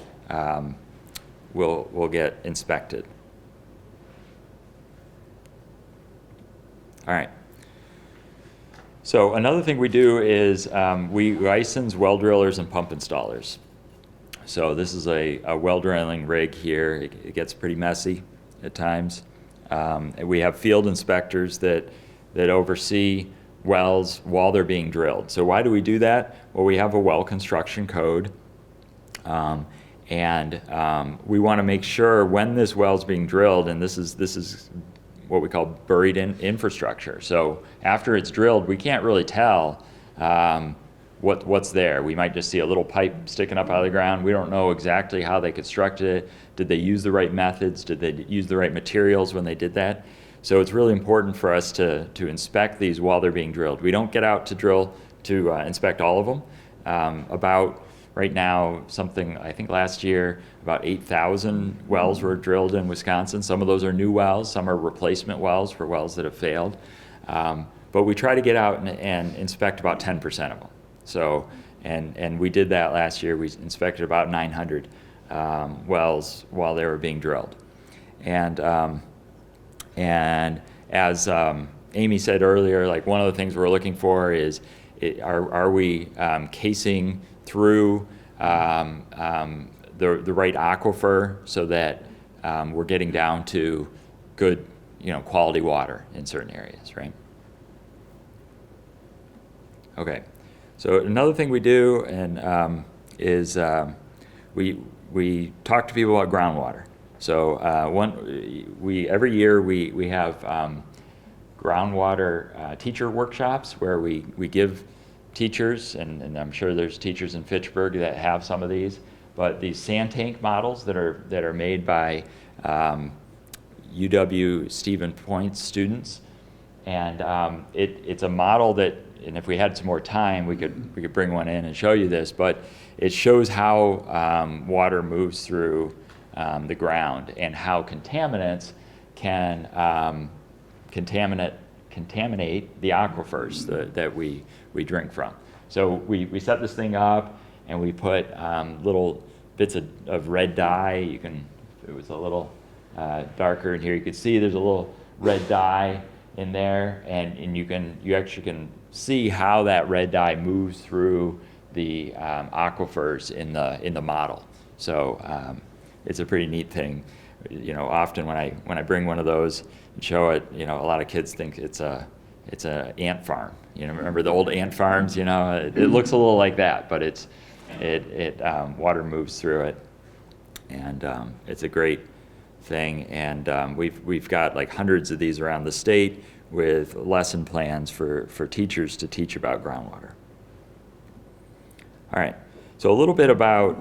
will get inspected. All right. So another thing we do is we license well drillers and pump installers. So this is a well drilling rig here. It gets pretty messy at times. And we have field inspectors that oversee wells while they're being drilled. So why do we do that? Well, we have a well construction code. We want to make sure when this well is being drilled, and this is what we call buried in infrastructure. So after it's drilled, we can't really tell what's there. We might just see a little pipe sticking up out of the ground. We don't know exactly how they constructed it. Did they use the right methods? Did they use the right materials when they did that? So it's really important for us to inspect these while they're being drilled. We don't get out to inspect all of them. Right now, I think last year, about 8,000 wells were drilled in Wisconsin. Some of those are new wells, some are replacement wells for wells that have failed. But we try to get out and inspect about 10% of them. So, and we did that last year. We inspected about 900 wells while they were being drilled. And as Amy said earlier, like one of the things we're looking for is, are we casing through the right aquifer so that we're getting down to good, quality water in certain areas, right? Okay, so another thing we do is we talk to people about groundwater. So every year we have groundwater teacher workshops where we give teachers, and I'm sure there's teachers in Fitchburg that have some of these, but these sand tank models that are made by UW Stephen Point students, and it's a model that, and if we had some more time, we could bring one in and show you this, but it shows how water moves through the ground and how contaminants can contaminate the aquifers that we drink from. So we set this thing up and we put little bits of red dye. If it was a little darker in here, you could see there's a little red dye in there, and you actually can see how that red dye moves through the aquifers in the model. So it's a pretty neat thing. Often when I bring one of those and show it, a lot of kids think it's a ant farm. Remember the old ant farms? It looks a little like that, but water moves through it, and it's a great thing. And we've got like hundreds of these around the state with lesson plans for teachers to teach about groundwater. All right, so a little bit about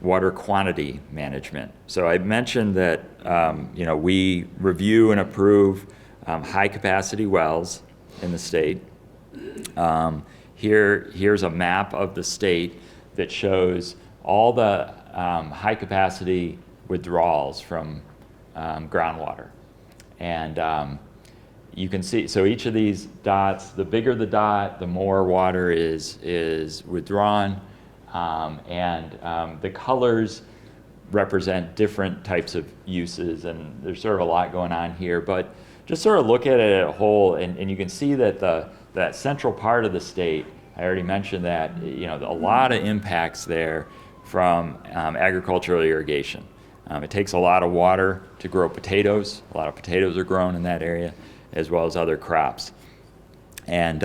water quantity management. So I mentioned that we review and approve high capacity wells in the state. Here's a map of the state that shows all the high capacity withdrawals from groundwater. And you can see, so each of these dots, the bigger the dot, the more water is withdrawn. The colors represent different types of uses, and there's sort of a lot going on here, but just sort of look at it as a whole, and you can see that that central part of the state, I already mentioned that, a lot of impacts there from agricultural irrigation. It takes a lot of water to grow potatoes. A lot of potatoes are grown in that area, as well as other crops. And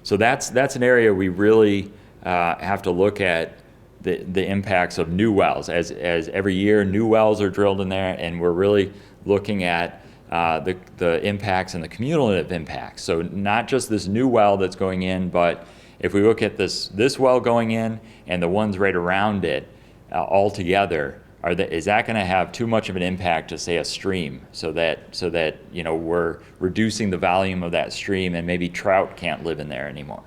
so that's an area we really have to look at the impacts of new wells. As every year new wells are drilled in there, and we're really looking at the impacts and the cumulative impacts. So not just this new well that's going in, but if we look at this well going in and the ones right around it all together, is that going to have too much of an impact to, say, a stream, so that we're reducing the volume of that stream and maybe trout can't live in there anymore?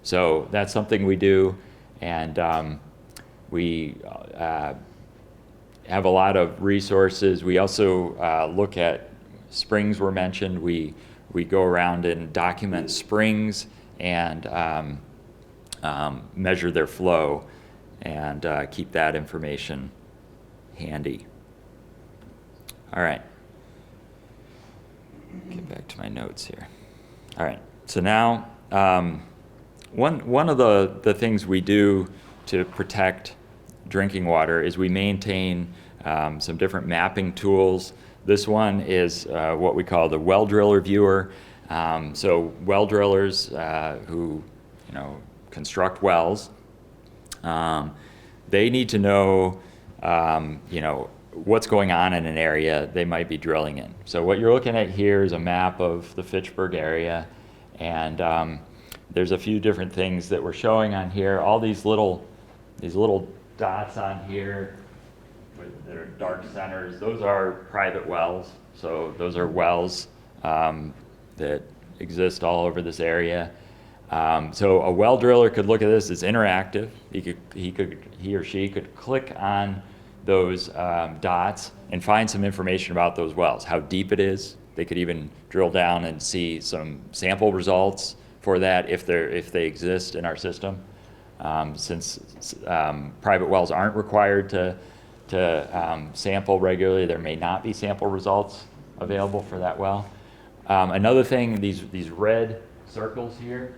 So that's something we do, and we have a lot of resources. We also look at springs were mentioned. We go around and document springs and measure their flow and keep that information handy. All right. Get back to my notes here. All right. So now One of the things we do to protect drinking water is we maintain some different mapping tools. This one is what we call the well driller viewer. So well drillers who construct wells, they need to know what's going on in an area they might be drilling in. So what you're looking at here is a map of the Fitchburg area, and there's a few different things that we're showing on here. All these little dots on here that are dark centers, those are private wells. So those are wells that exist all over this area. So a well driller could look at this. It's interactive. He or she could click on those dots and find some information about those wells, how deep it is. They could even drill down and see some sample results for that if they exist in our system. Since private wells aren't required to sample regularly, there may not be sample results available for that well. Another thing, these red circles here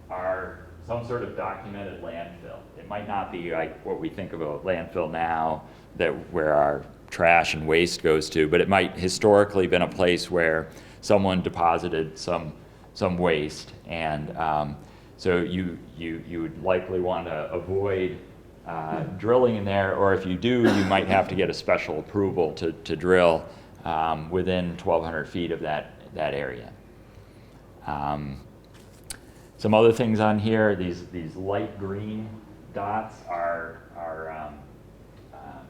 are some sort of documented landfill. It might not be like what we think of a landfill now, where our trash and waste goes to, but it might historically been a place where someone deposited some waste, and so you would likely want to avoid drilling in there, or if you do, you might have to get a special approval to drill within 1,200 feet of that area. Some other things on here, these light green dots are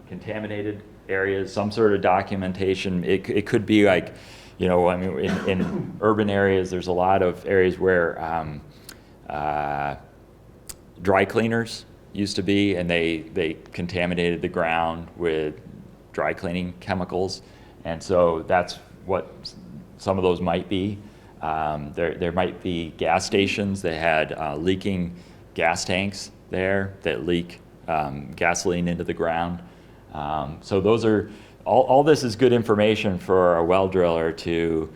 contaminated areas, some sort of documentation. It could be like, in urban areas, there's a lot of areas where dry cleaners used to be, and they contaminated the ground with dry cleaning chemicals, and so that's what some of those might be. There might be gas stations that had leaking gas tanks there that leak gasoline into the ground. So those are all this is good information for a well driller to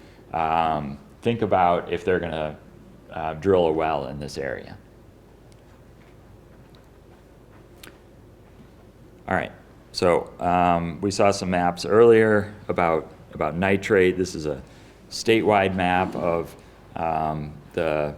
think about if they're going to drill a well in this area. All right, so we saw some maps earlier about nitrate. This is a statewide map of the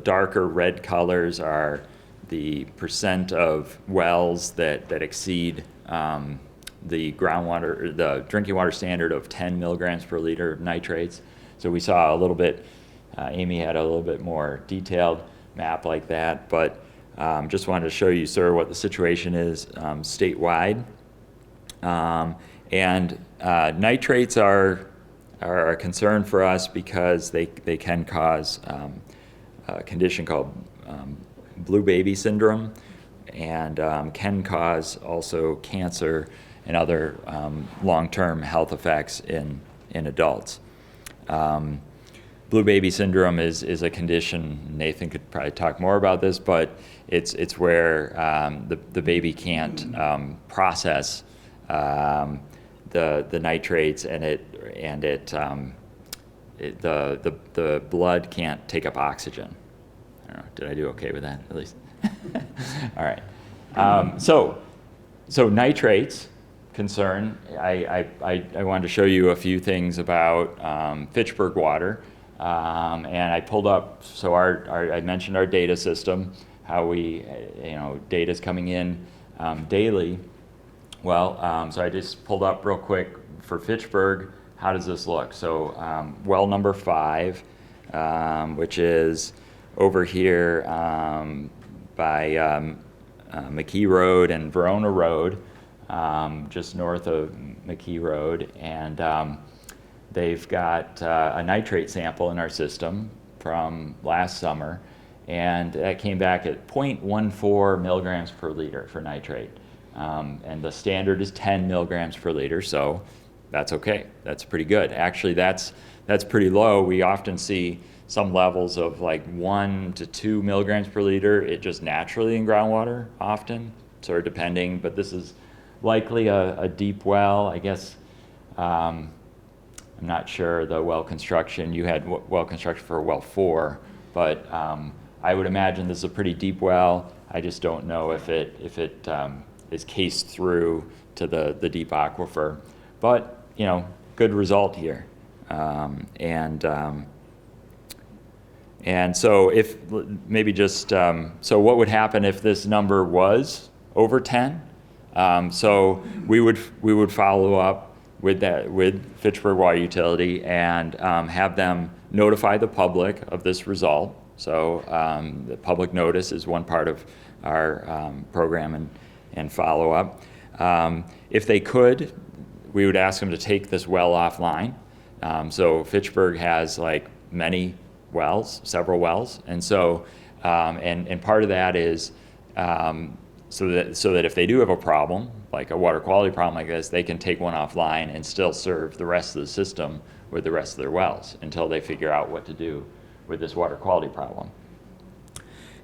darker red colors are the percent of wells that exceed the groundwater, the drinking water standard of 10 milligrams per liter of nitrates. So we saw a little bit, Amy had a little bit more detailed map like that, but just wanted to show you sort of what the situation is statewide. And nitrates are a concern for us because they can cause a condition called blue baby syndrome, and can cause also cancer and other long-term health effects in adults. Blue baby syndrome is a condition, Nathan could probably talk more about this, but it's where the baby can't process the nitrates, and the blood can't take up oxygen. I don't know, did I do okay with that at least? All right. So nitrates concern. I wanted to show you a few things about Fitchburg water, and I pulled up. So I mentioned our data system, how we data's coming in daily. Well, so I just pulled up real quick for Fitchburg. How does this look? So well number 5, which is over here by McKee Road and Verona Road, just north of McKee Road, and they've got a nitrate sample in our system from last summer, and that came back at 0.14 milligrams per liter for nitrate. And the standard is 10 milligrams per liter, so that's okay. That's pretty good. Actually, that's pretty low. We often see some levels of like 1 to 2 milligrams per liter, it just naturally in groundwater often, sort of depending, but this is likely a deep well. I guess I'm not sure the well construction, you had well construction for well 4, but I would imagine this is a pretty deep well. I just don't know if it is cased through to the deep aquifer. But, you know, good result here. And so if maybe just, so what would happen if this number was over 10? So we would follow up with Fitchburg Water Utility and have them notify the public of this result. So the public notice is one part of our program and follow up. If they could, we would ask them to take this well offline. So Fitchburg has like many wells, several wells, and so and part of that is so that if they do have a problem, like a water quality problem like this, they can take one offline and still serve the rest of the system with the rest of their wells until they figure out what to do with this water quality problem.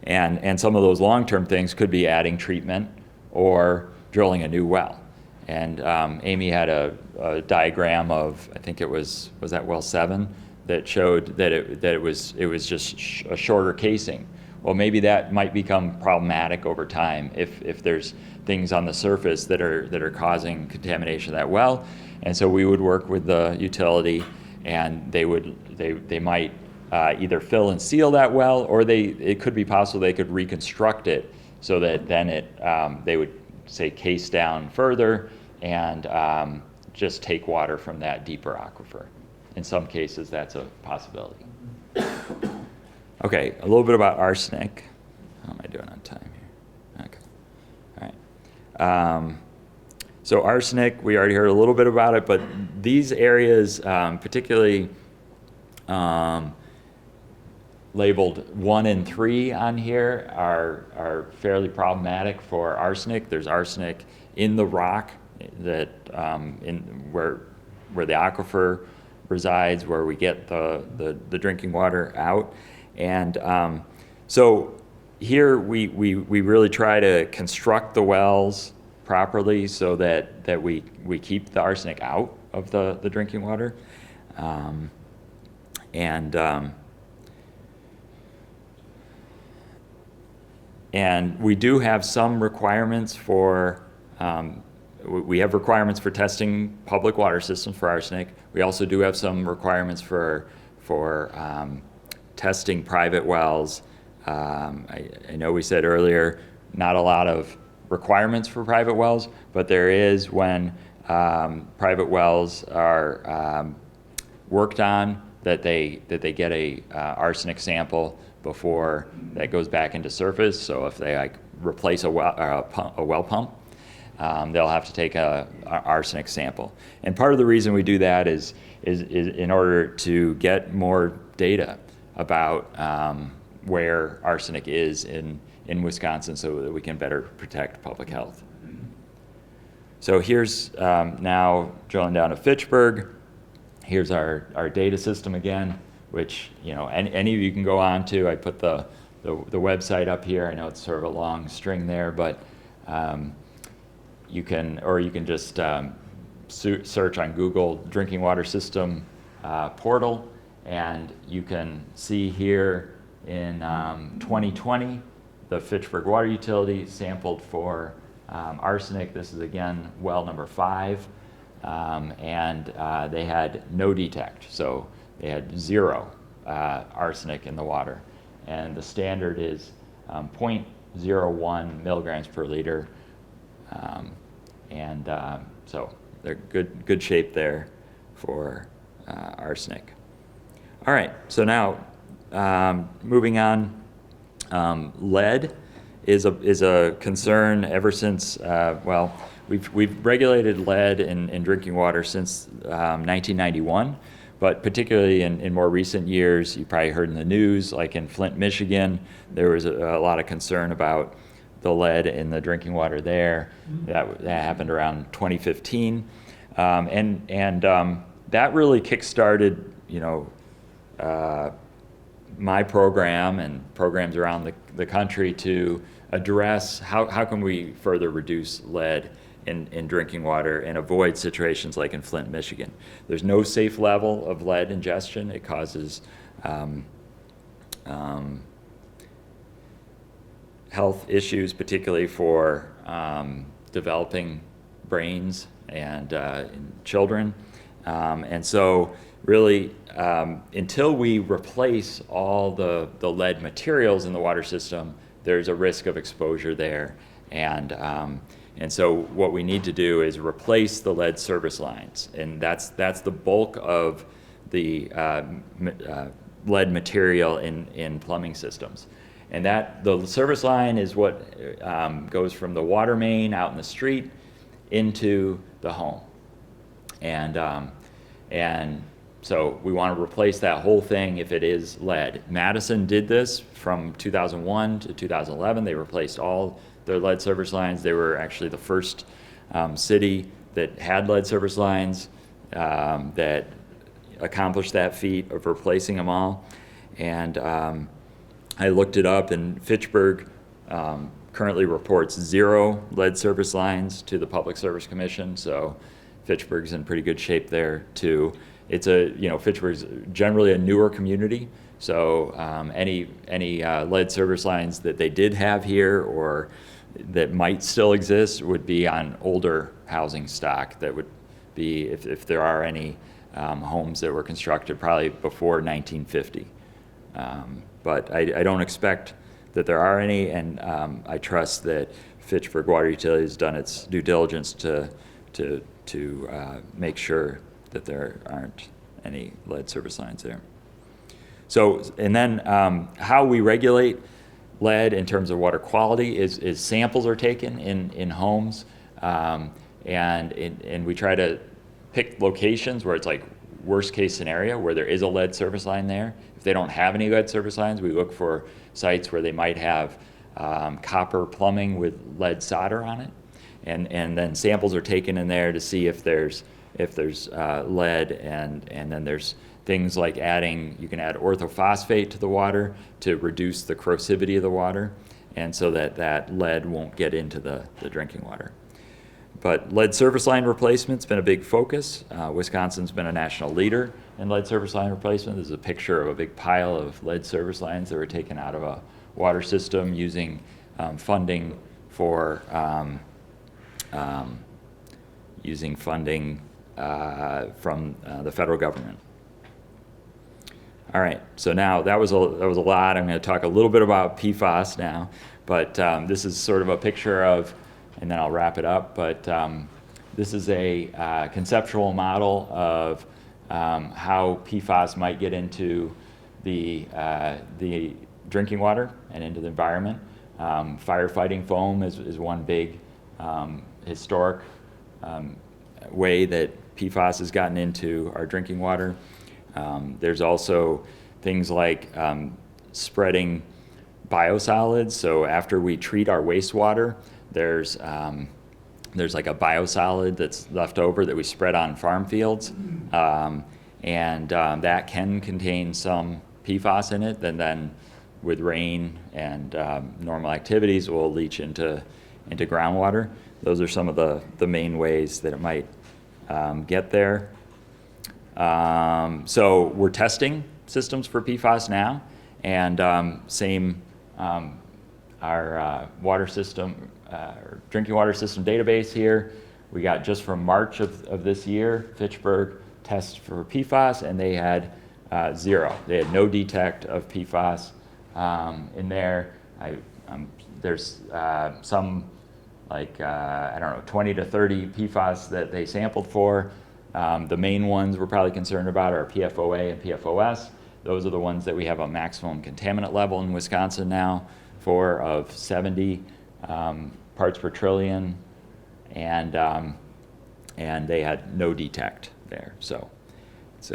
And some of those long-term things could be adding treatment or drilling a new well. And Amy had a diagram of, I think it was that well 7, that showed that it was just a shorter casing. Well, maybe that might become problematic over time if there's things on the surface that are causing contamination of that well. And so we would work with the utility, and they might either fill and seal that well, or it could be possible they could reconstruct it so that then they would say case down further and just take water from that deeper aquifer. In some cases, that's a possibility. Okay, a little bit about arsenic. How am I doing on time here? Okay, all right. So arsenic, we already heard a little bit about it, but these areas, particularly labeled 1 and 3 on here, are fairly problematic for arsenic. There's arsenic in the rock that where the aquifer resides, where we get the drinking water out. And so here we really try to construct the wells properly so that we keep the arsenic out of the drinking water. And we do have some requirements for we have requirements for testing public water systems for arsenic. We also do have some requirements for testing private wells. I know we said earlier, not a lot of requirements for private wells, but there is when private wells are worked on, that they get a arsenic sample before that goes back into surface. So if they like replace a well pump, they'll have to take a arsenic sample. And part of the reason we do that is in order to get more data about where arsenic is in Wisconsin, so that we can better protect public health. So here's now drilling down to Fitchburg. Here's our data system again, which, you know, any of you can go on to. I put the website up here. I know it's sort of a long string there, but you can just search on Google Drinking Water System portal, and you can see here in 2020 the Fitchburg Water Utility sampled for arsenic. This is again well number 5, and they had no detect, so they had 0 arsenic in the water, and the standard is 0.01 milligrams per liter. So they're good shape there for arsenic. All right, so now moving on, lead is a concern ever since. Well, we've regulated lead in drinking water since 1991, but particularly in more recent years, you probably heard in the news, like in Flint, Michigan, there was a lot of concern about the lead in the drinking water there. That happened around 2015, and that really kick-started, you know, my program and programs around the country to address how can we further reduce lead in drinking water and avoid situations like in Flint, Michigan. There's no safe level of lead ingestion. It causes health issues, particularly for developing brains and in children. And so really, until we replace all the lead materials in the water system, there's a risk of exposure there. And so what we need to do is replace the lead service lines. And that's the bulk of the lead material in plumbing systems. And that the service line is what goes from the water main out in the street into the home. And so we want to replace that whole thing if it is lead. Madison did this from 2001 to 2011. They replaced all their lead service lines. They were actually the first city that had lead service lines that accomplished that feat of replacing them all. And I looked it up, and Fitchburg currently reports 0 lead service lines to the Public Service Commission. So Fitchburg's in pretty good shape there too. It's Fitchburg's generally a newer community. So any lead service lines that they did have here or that might still exist would be on older housing stock. That would be, if there are any homes that were constructed probably before 1950. But I don't expect that there are any, and I trust that Fitchburg Water Utility has done its due diligence to make sure that there aren't any lead service lines there. So, and then how we regulate lead in terms of water quality is samples are taken in homes, and we try to pick locations where it's like worst case scenario where there is a lead service line there. If they don't have any lead service lines, we look for sites where they might have copper plumbing with lead solder on it, and then samples are taken in there to see if there's lead, and then there's things like you can add orthophosphate to the water to reduce the corrosivity of the water, and so that lead won't get into the drinking water. But lead service line replacement's been a big focus. Wisconsin's been a national leader in lead service line replacement. This is a picture of a big pile of lead service lines that were taken out of a water system using funding for from the federal government. All right, so now that was a lot. I'm going to talk a little bit about PFAS now, but this is sort of a picture of, and then I'll wrap it up. But this is a conceptual model of how PFAS might get into the drinking water and into the environment. Firefighting foam is one big historic way that PFAS has gotten into our drinking water. There's also things like spreading biosolids. So after we treat our wastewater, there's like a biosolid that's left over that we spread on farm fields, and that can contain some PFAS in it. Then with rain and normal activities, will leach into groundwater. Those are some of the main ways that it might get there. So we're testing systems for PFAS now, and our water system, drinking water system database here, we got just from March of this year, Fitchburg tests for PFAS, and they had 0. They had no detect of PFAS in there. There's some, like, 20 to 30 PFAS that they sampled for. The main ones we're probably concerned about are PFOA and PFOS. Those are the ones that we have a maximum contaminant level in Wisconsin now for of 70 parts per trillion, and they had no detect there. So it's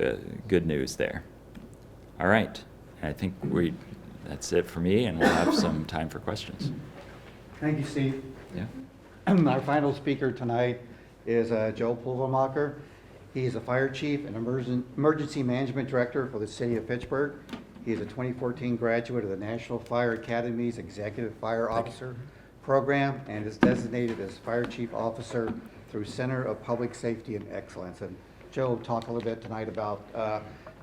good news there. All right, I think that's it for me, and we'll have some time for questions. Thank you, Steve. Yeah. Our final speaker tonight is Joe Pulvermacher. He's a fire chief and emergency management director for the city of Fitchburg. He is a 2014 graduate of the National Fire Academy's Executive Fire Officer program and is designated as Fire Chief Officer through Center of Public Safety and Excellence. And Joe will talk a little bit tonight about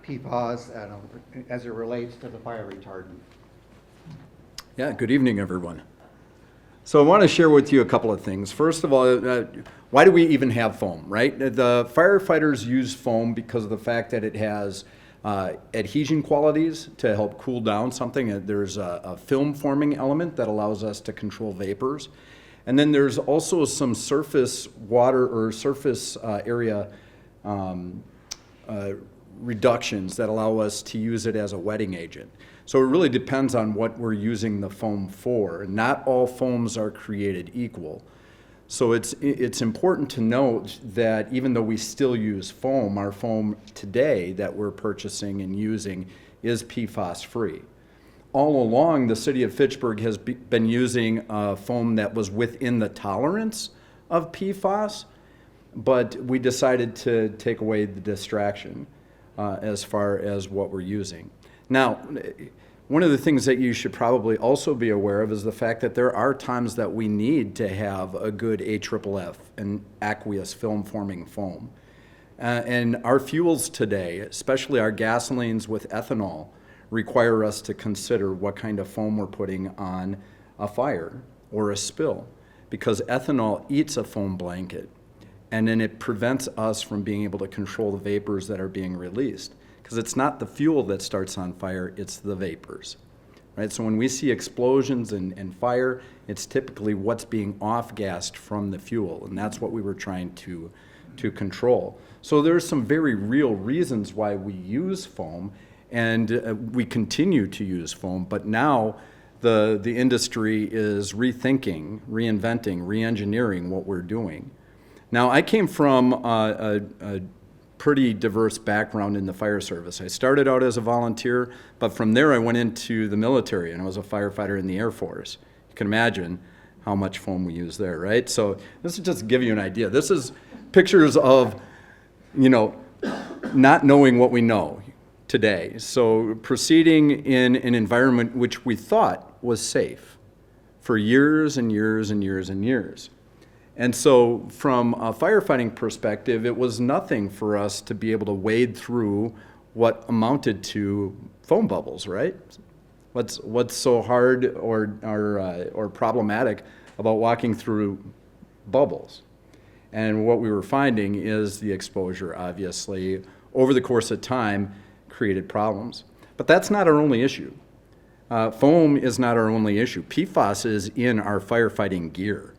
PFAS as it relates to the fire retardant. Yeah, good evening, everyone. So I want to share with you a couple of things. First of all, why do we even have foam, right? The firefighters use foam because of the fact that it has adhesion qualities to help cool down something. There's a film forming element that allows us to control vapors. And then there's also some surface water or surface area reductions that allow us to use it as a wetting agent. So it really depends on what we're using the foam for. Not all foams are created equal. So it's important to note that even though we still use foam, our foam today that we're purchasing and using is PFAS free. All along, the city of Fitchburg has been using foam that was within the tolerance of PFAS, but we decided to take away the distraction as far as what we're using. Now, one of the things that you should probably also be aware of is the fact that there are times that we need to have a good AFFF and aqueous film forming foam. And our fuels today, especially our gasolines with ethanol, require us to consider what kind of foam we're putting on a fire or a spill, because ethanol eats a foam blanket, and then it prevents us from being able to control the vapors that are being released. Because it's not the fuel that starts on fire, it's the vapors, right? So when we see explosions and fire, it's typically what's being off-gassed from the fuel, and that's what we were trying to control. So there's some very real reasons why we use foam, and we continue to use foam, but now the industry is rethinking, reinventing, re-engineering what we're doing. Now, I came from a pretty diverse background in the fire service. I started out as a volunteer, but from there I went into the military and I was a firefighter in the Air Force. You can imagine how much foam we use there, right? So this is just to give you an idea. This is pictures of, not knowing what we know today. So proceeding in an environment which we thought was safe for years and years and years and years. And so from a firefighting perspective, it was nothing for us to be able to wade through what amounted to foam bubbles, right? What's so hard or problematic about walking through bubbles? And what we were finding is the exposure, obviously, over the course of time, created problems. But that's not our only issue. Foam is not our only issue. PFAS is in our firefighting gear.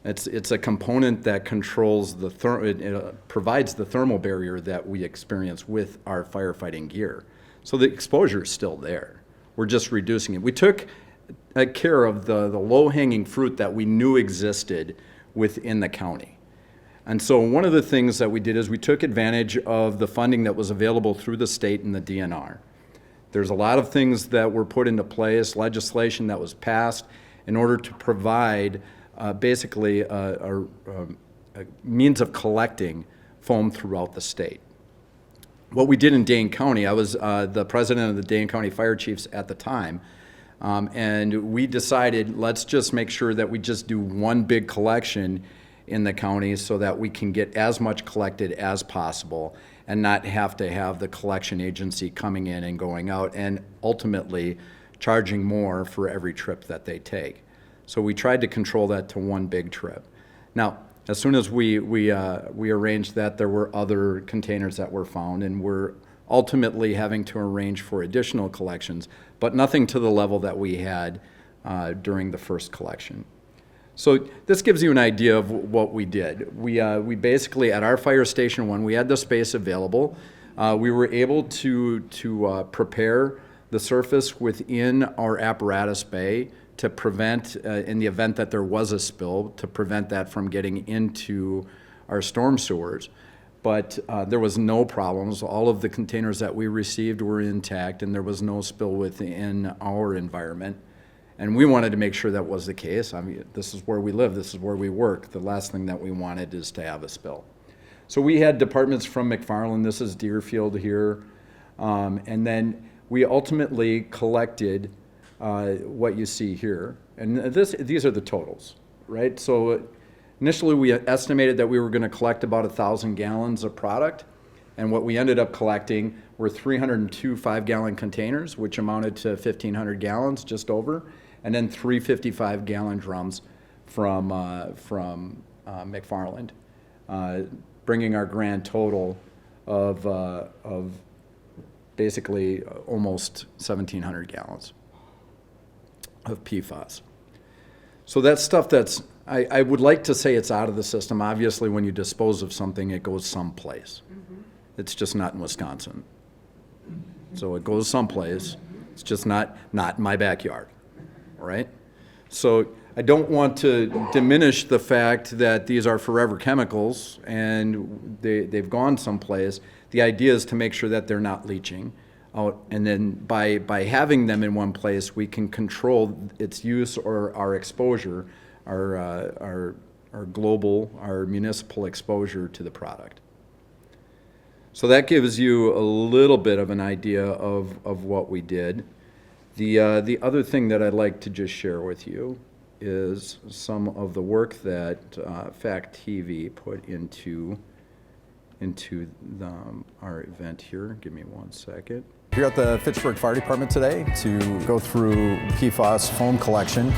It's a component that controls it provides the thermal barrier that we experience with our firefighting gear. So the exposure is still there. We're just reducing it. We took care of the low-hanging fruit that we knew existed within the county. And so one of the things that we did is we took advantage of the funding that was available through the state and the DNR. There's a lot of things that were put into place, legislation that was passed in order to provide basically a means of collecting foam throughout the state. What we did in Dane County, I was the president of the Dane County Fire Chiefs at the time, and we decided let's just make sure that we just do one big collection in the county so that we can get as much collected as possible and not have to have the collection agency coming in and going out and ultimately charging more for every trip that they take. So we tried to control that to one big trip. Now, as soon as we arranged that, there were other containers that were found, and we're ultimately having to arrange for additional collections, but nothing to the level that we had during the first collection. So this gives you an idea of what we did. We basically, at our fire station 1, we had the space available. We were able to prepare the surface within our apparatus bay to prevent, in the event that there was a spill, to prevent that from getting into our storm sewers. But there was no problems. All of the containers that we received were intact, and there was no spill within our environment. And we wanted to make sure that was the case. I mean, this is where we live, this is where we work. The last thing that we wanted is to have a spill. So we had departments from McFarland, this is Deerfield here, and then we ultimately collected what you see here. And these are the totals, right? So initially we estimated that we were going to collect about 1,000 gallons of product. And what we ended up collecting were 302 5-gallon containers, which amounted to 1,500 gallons, just over, and then 3 55-gallon drums from McFarland, bringing our grand total of basically almost 1,700 gallons of PFAS. So that's stuff that's, I would like to say it's out of the system. Obviously, when you dispose of something, it goes someplace. It's just not in Wisconsin. So it goes someplace. It's just not in my backyard, right? So I don't want to diminish the fact that these are forever chemicals and they've gone someplace. The idea is to make sure that they're not leaching out, and then by having them in one place, we can control its use or our exposure, our global, our municipal exposure to the product. So that gives you a little bit of an idea of what we did. The other thing that I'd like to just share with you is some of the work that Fact TV put into our event here. Give me one second. Here at the Fitchburg Fire Department today to go through PFAS foam collection.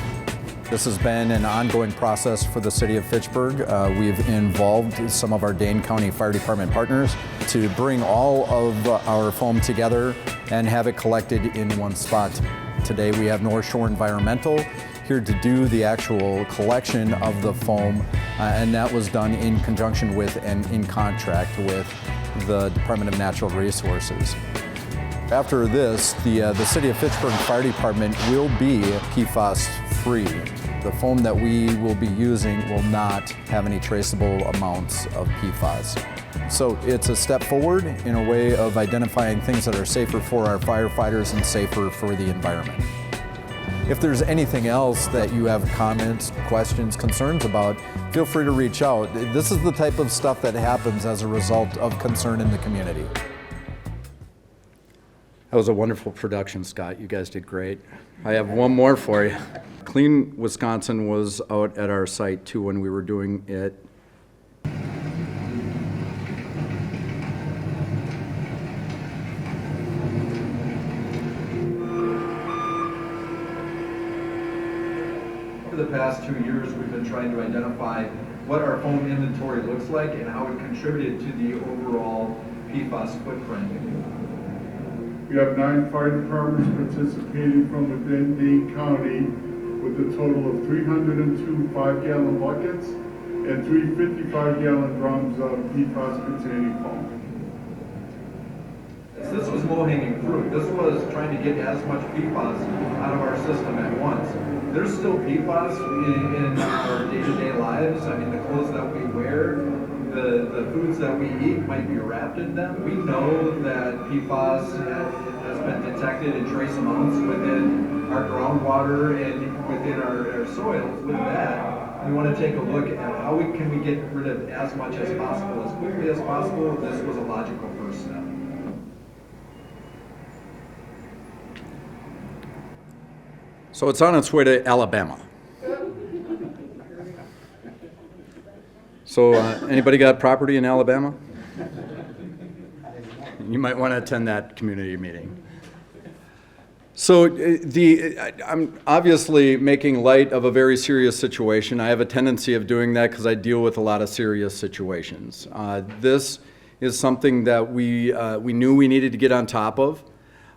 This has been an ongoing process for the city of Fitchburg. We've involved some of our Dane County Fire Department partners to bring all of our foam together and have it collected in one spot. Today we have North Shore Environmental here to do the actual collection of the foam, and that was done in conjunction with and in contract with the Department of Natural Resources. After this, the City of Fitchburg Fire Department will be PFAS free. The foam that we will be using will not have any traceable amounts of PFAS. So it's a step forward in a way of identifying things that are safer for our firefighters and safer for the environment. If there's anything else that you have comments, questions, concerns about, feel free to reach out. This is the type of stuff that happens as a result of concern in the community. That was a wonderful production, Scott. You guys did great. I have one more for you. Clean Wisconsin was out at our site too when we were doing it. For the past 2 years, we've been trying to identify what our foam inventory looks like and how it contributed to the overall PFAS footprint. We have 9 fire departments participating from within Dane County with a total of 302 5-gallon buckets and 3 55-gallon drums of PFAS-containing foam. This was low-hanging fruit. This was trying to get as much PFAS out of our system at once. There's still PFAS in our day-to-day lives. I mean, the clothes that we wear, the foods that we eat might be wrapped in them. We know that PFAS has been detected in trace amounts within our groundwater and within our soils. With that, we want to take a look at how can we get rid of as much as possible, as quickly as possible. This was a logical first step. So it's on its way to Alabama. So anybody got property in Alabama? You might want to attend that community meeting. So I'm obviously making light of a very serious situation. I have a tendency of doing that because I deal with a lot of serious situations. This is something that we knew we needed to get on top of.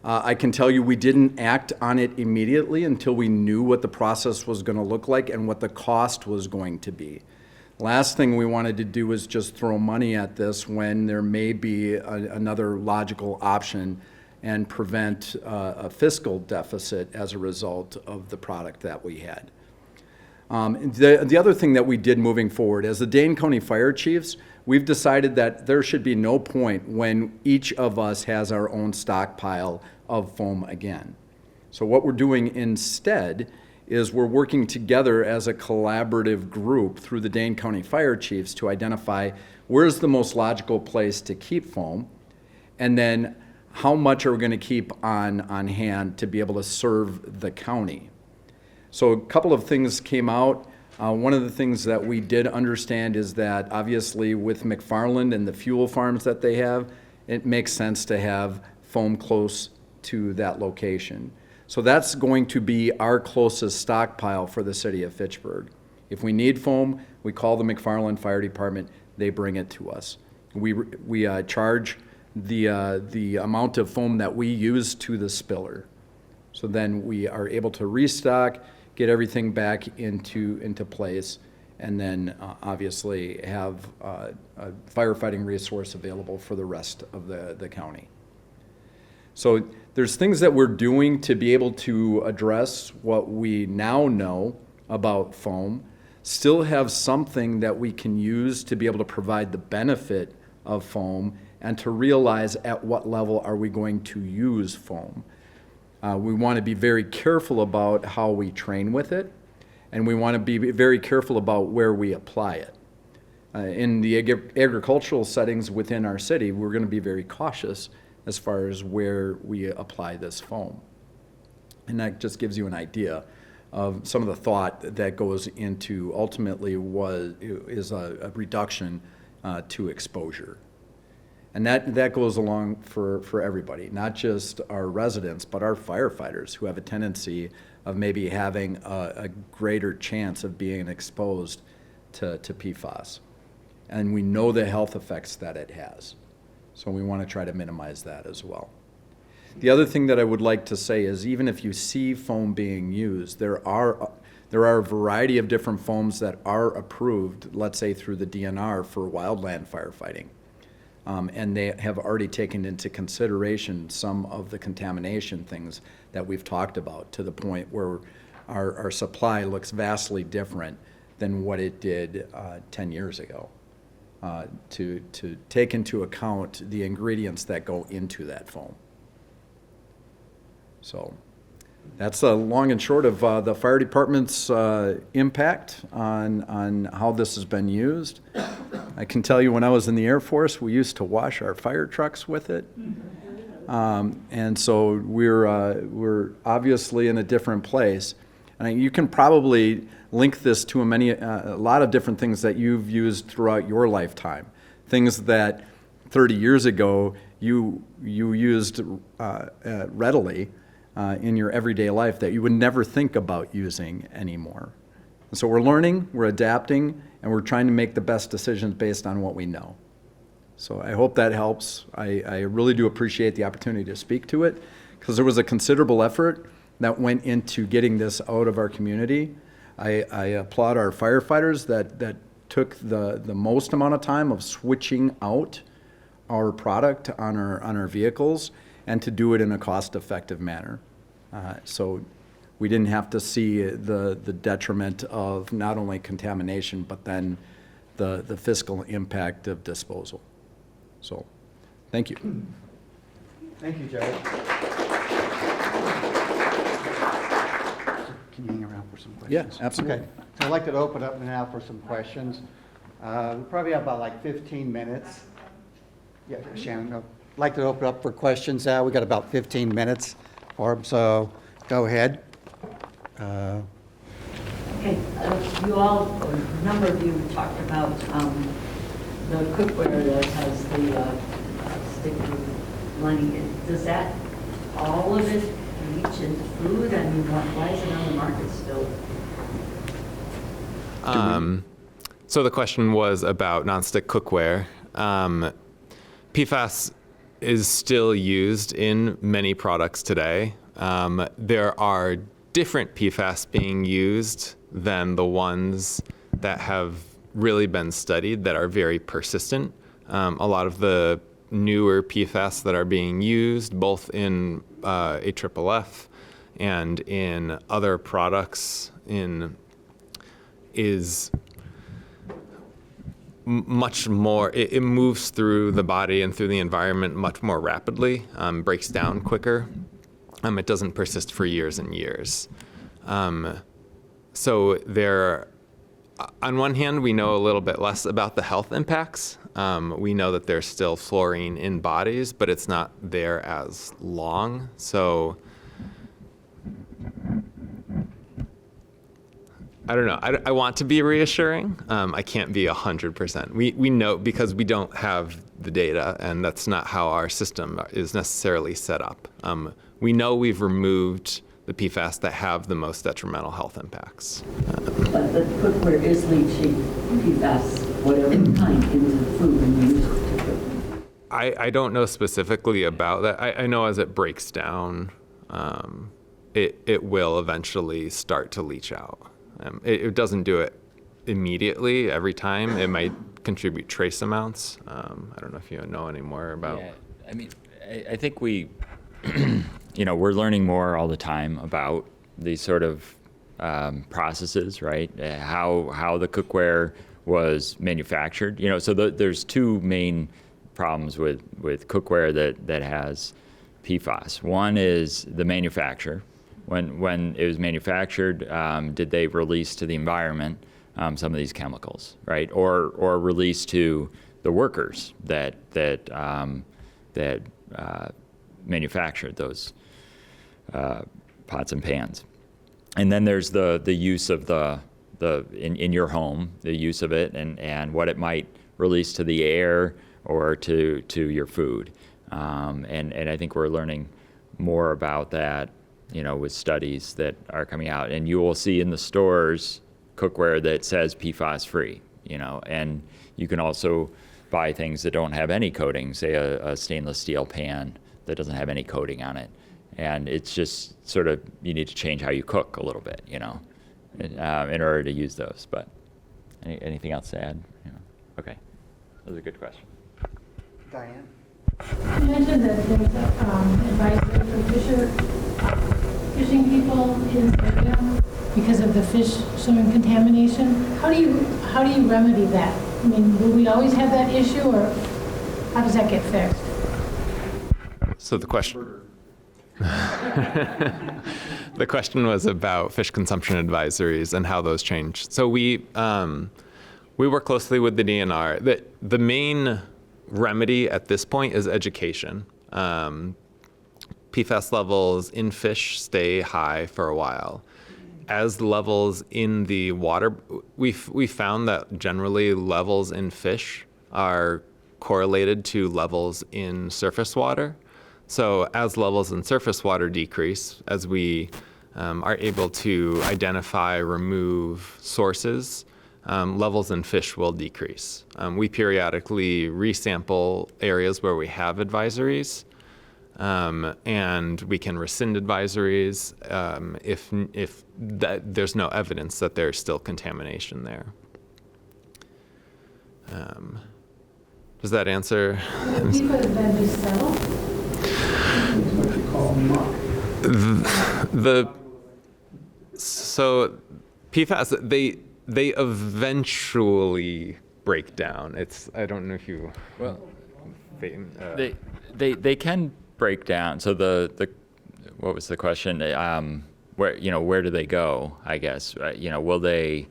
I can tell you we didn't act on it immediately until we knew what the process was going to look like and what the cost was going to be. Last thing we wanted to do was just throw money at this when there may be another logical option and prevent a fiscal deficit as a result of the product that we had. The other thing that we did moving forward, as the Dane County Fire Chiefs, we've decided that there should be no point when each of us has our own stockpile of foam again. So what we're doing instead is we're working together as a collaborative group through the Dane County Fire Chiefs to identify where's the most logical place to keep foam, and then how much are we going to keep on hand to be able to serve the county? So a couple of things came out. One of the things that we did understand is that obviously with McFarland and the fuel farms that they have, it makes sense to have foam close to that location. So that's going to be our closest stockpile for the city of Fitchburg. If we need foam, we call the McFarland Fire Department, they bring it to us. We charge the amount of foam that we use to the spiller. So then we are able to restock, get everything back into place, and then obviously have a firefighting resource available for the rest of the county. So there's things that we're doing to be able to address what we now know about foam, still have something that we can use to be able to provide the benefit of foam, and to realize at what level are we going to use foam. We want to be very careful about how we train with it, and we want to be very careful about where we apply it. In the agricultural settings within our city, we're going to be very cautious as far as where we apply this foam. And that just gives you an idea of some of the thought that goes into ultimately is a reduction to exposure. And that goes along for everybody, not just our residents, but our firefighters who have a tendency of maybe having a greater chance of being exposed to PFAS. And we know the health effects that it has. So we want to try to minimize that as well. The other thing that I would like to say is even if you see foam being used, there are a variety of different foams that are approved, let's say through the DNR for wildland firefighting. And they have already taken into consideration some of the contamination things that we've talked about, to the point where our supply looks vastly different than what it did 10 years ago, to take into account the ingredients that go into that foam. So that's the long and short of the fire department's impact on how this has been used. I can tell you when I was in the Air Force, we used to wash our fire trucks with it. And so we're obviously in a different place. And you can probably link this to a lot of different things that you've used throughout your lifetime. Things that 30 years ago you used readily in your everyday life that you would never think about using anymore. And so we're learning, we're adapting, and we're trying to make the best decisions based on what we know. So I hope that helps. I really do appreciate the opportunity to speak to it, because there was a considerable effort that went into getting this out of our community. I applaud our firefighters that took the most amount of time of switching out our product on our vehicles, and to do it in a cost-effective manner. So we didn't have to see the detriment of not only contamination, but then the fiscal impact of disposal. So, thank you. Thank you, Jerry. Can you hang around for some questions? Yeah, absolutely. Okay. So I'd like to open up now for some questions. We probably have about like 15 minutes. Yeah, Shannon, I'd like to open up for questions now. We got about 15 minutes for them, so go ahead. Okay, you all, or a number of you talked about the cookware that has the sticky lining. Does that, all of it reach into food? I mean, why is it on the market still? So the question was about nonstick cookware. PFAS is still used in many products today. There are different PFAS being used than the ones that have really been studied that are very persistent. A lot of the newer PFAS that are being used, both in AFFF and in other products, is much more, it moves through the body and through the environment much more rapidly, breaks down quicker. It doesn't persist for years and years. So there, on one hand, we know a little bit less about the health impacts We know that there's still fluorine in bodies, but it's not there as long. So I don't know. I want to be reassuring. I can't be 100%. We know because we don't have the data, and that's not how our system is necessarily set up. We know we've removed the PFAS that have the most detrimental health impacts. But the cookware is leaching PFAS, whatever kind, into the food when you use it. I don't know specifically about that. I know as it breaks down, it will eventually start to leach out. It doesn't do it immediately every time. It might contribute trace amounts. I don't know if you know any more about. Yeah, I mean, I think we, we're learning more all the time about these sort of processes, right? How the cookware was manufactured. So there's two main problems with cookware that has PFAS. One is the manufacture. When it was manufactured, did they release to the environment some of these chemicals, right? Or release to the workers that manufactured those pots and pans. And then there's the use of in your home, the use of it and what it might release to the air or to your food. And I think we're learning more about that, with studies that are coming out. And you will see in the stores cookware that says PFAS free, and you can also buy things that don't have any coating, say a stainless steel pan that doesn't have any coating on it. And it's just sort of, you need to change how you cook a little bit, in order to use those. But anything else to add? Okay, that was a good question. Diane? You mentioned that there's advisory for fishing people in this area because of the fish showing contamination. How do you remedy that? I mean, will we always have that issue, or how does that get fixed? So the question. The question was about fish consumption advisories and how those change. So we work closely with the DNR. The main remedy at this point is education. PFAS levels in fish stay high for a while. As levels in the water, we found that generally levels in fish are correlated to levels in surface water. So as levels in surface water decrease, as we are able to identify, remove sources, levels in fish will decrease. We periodically resample areas where we have advisories, and we can rescind advisories if there's no evidence that there's still contamination there. Does that answer? People have been just settled. What you call muck. So PFAS, they eventually break down. I don't know if you. Well, they can break down. So the what was the question? Where do they go? I guess will they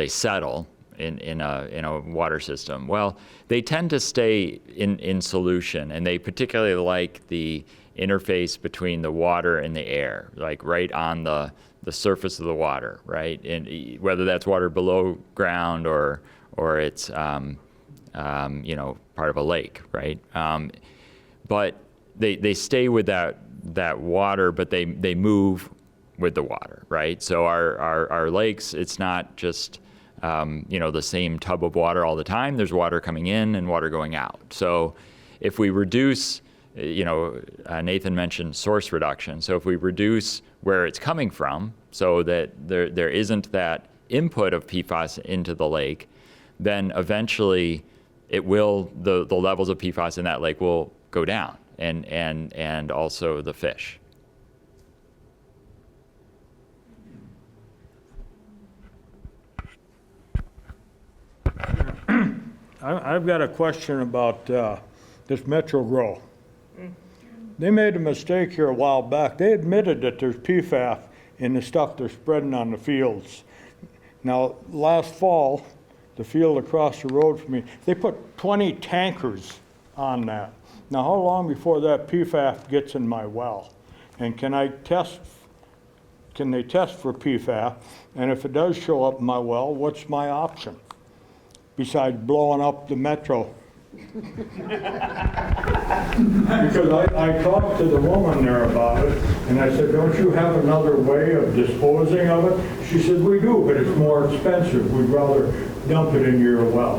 settle in a water system? Well, they tend to stay in solution, and they particularly like the interface between the water and the air, like right on the surface of the water, right? And whether that's water below ground or it's part of a lake, right? But they stay with that water, but they move with the water, right? So our lakes, it's not just the same tub of water all the time. There's water coming in and water going out. So if we reduce, Nathan mentioned source reduction. So if we reduce where it's coming from, so that there isn't that input of PFAS into the lake, then eventually the levels of PFAS in that lake will go down, and also the fish. I've got a question about this Metro Grow. They made a mistake here a while back. They admitted that there's PFAS in the stuff they're spreading on the fields. Now, last fall, the field across the road from me, they put 20 tankers on that. Now, how long before that PFAS gets in my well? And can they test for PFAS? And if it does show up in my well, what's my option? Besides blowing up the metro. Because I talked to the woman there about it, and I said, don't you have another way of disposing of it? She said, we do, but it's more expensive. We'd rather dump it in your well.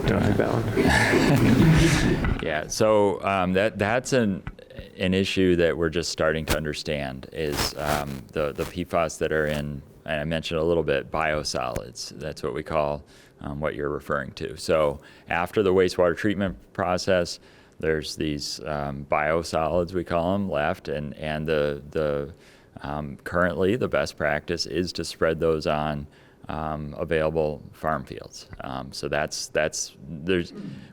Don't like that one. Yeah, so that's an issue that we're just starting to understand is the PFAS that are in, and I mentioned a little bit, biosolids. That's what we call what you're referring to. So after the wastewater treatment process, there's these biosolids, we call them, left, and currently the best practice is to spread those on available farm fields. So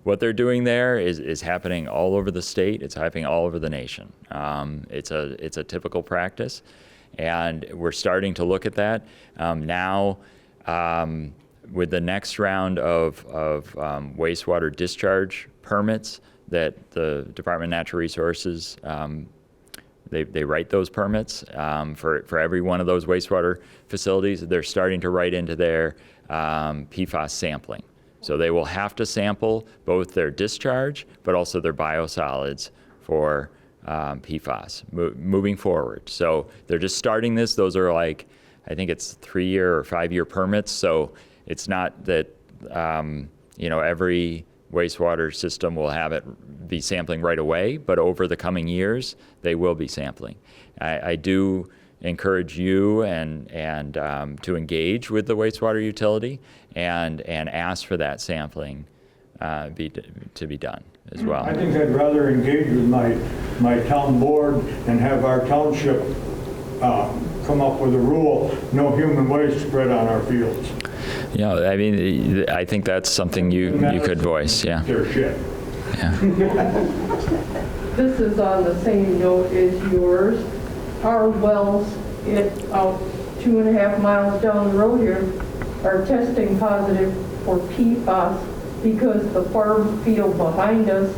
what they're doing there is happening all over the state. It's happening all over the nation. It's a typical practice, and we're starting to look at that now. With the next round of wastewater discharge permits that the Department of Natural Resources they write those permits for every one of those wastewater facilities. They're starting to write into their PFAS sampling. So they will have to sample both their discharge, but also their biosolids for PFAS moving forward. So they're just starting this. Those are like, I think it's 3-year or 5-year permits. So it's not that, every wastewater system will have it be sampling right away, but over the coming years, they will be sampling. I do encourage you and to engage with the wastewater utility and ask for that sampling to be done as well. I think I'd rather engage with my town board and have our township come up with a rule, no human waste spread on our fields. Yeah, I mean, I think that's something you could voice, yeah. Their shit. Yeah. This is on the same note as yours. Our wells out 2.5 miles down the road here are testing positive for PFAS because the farm field behind us,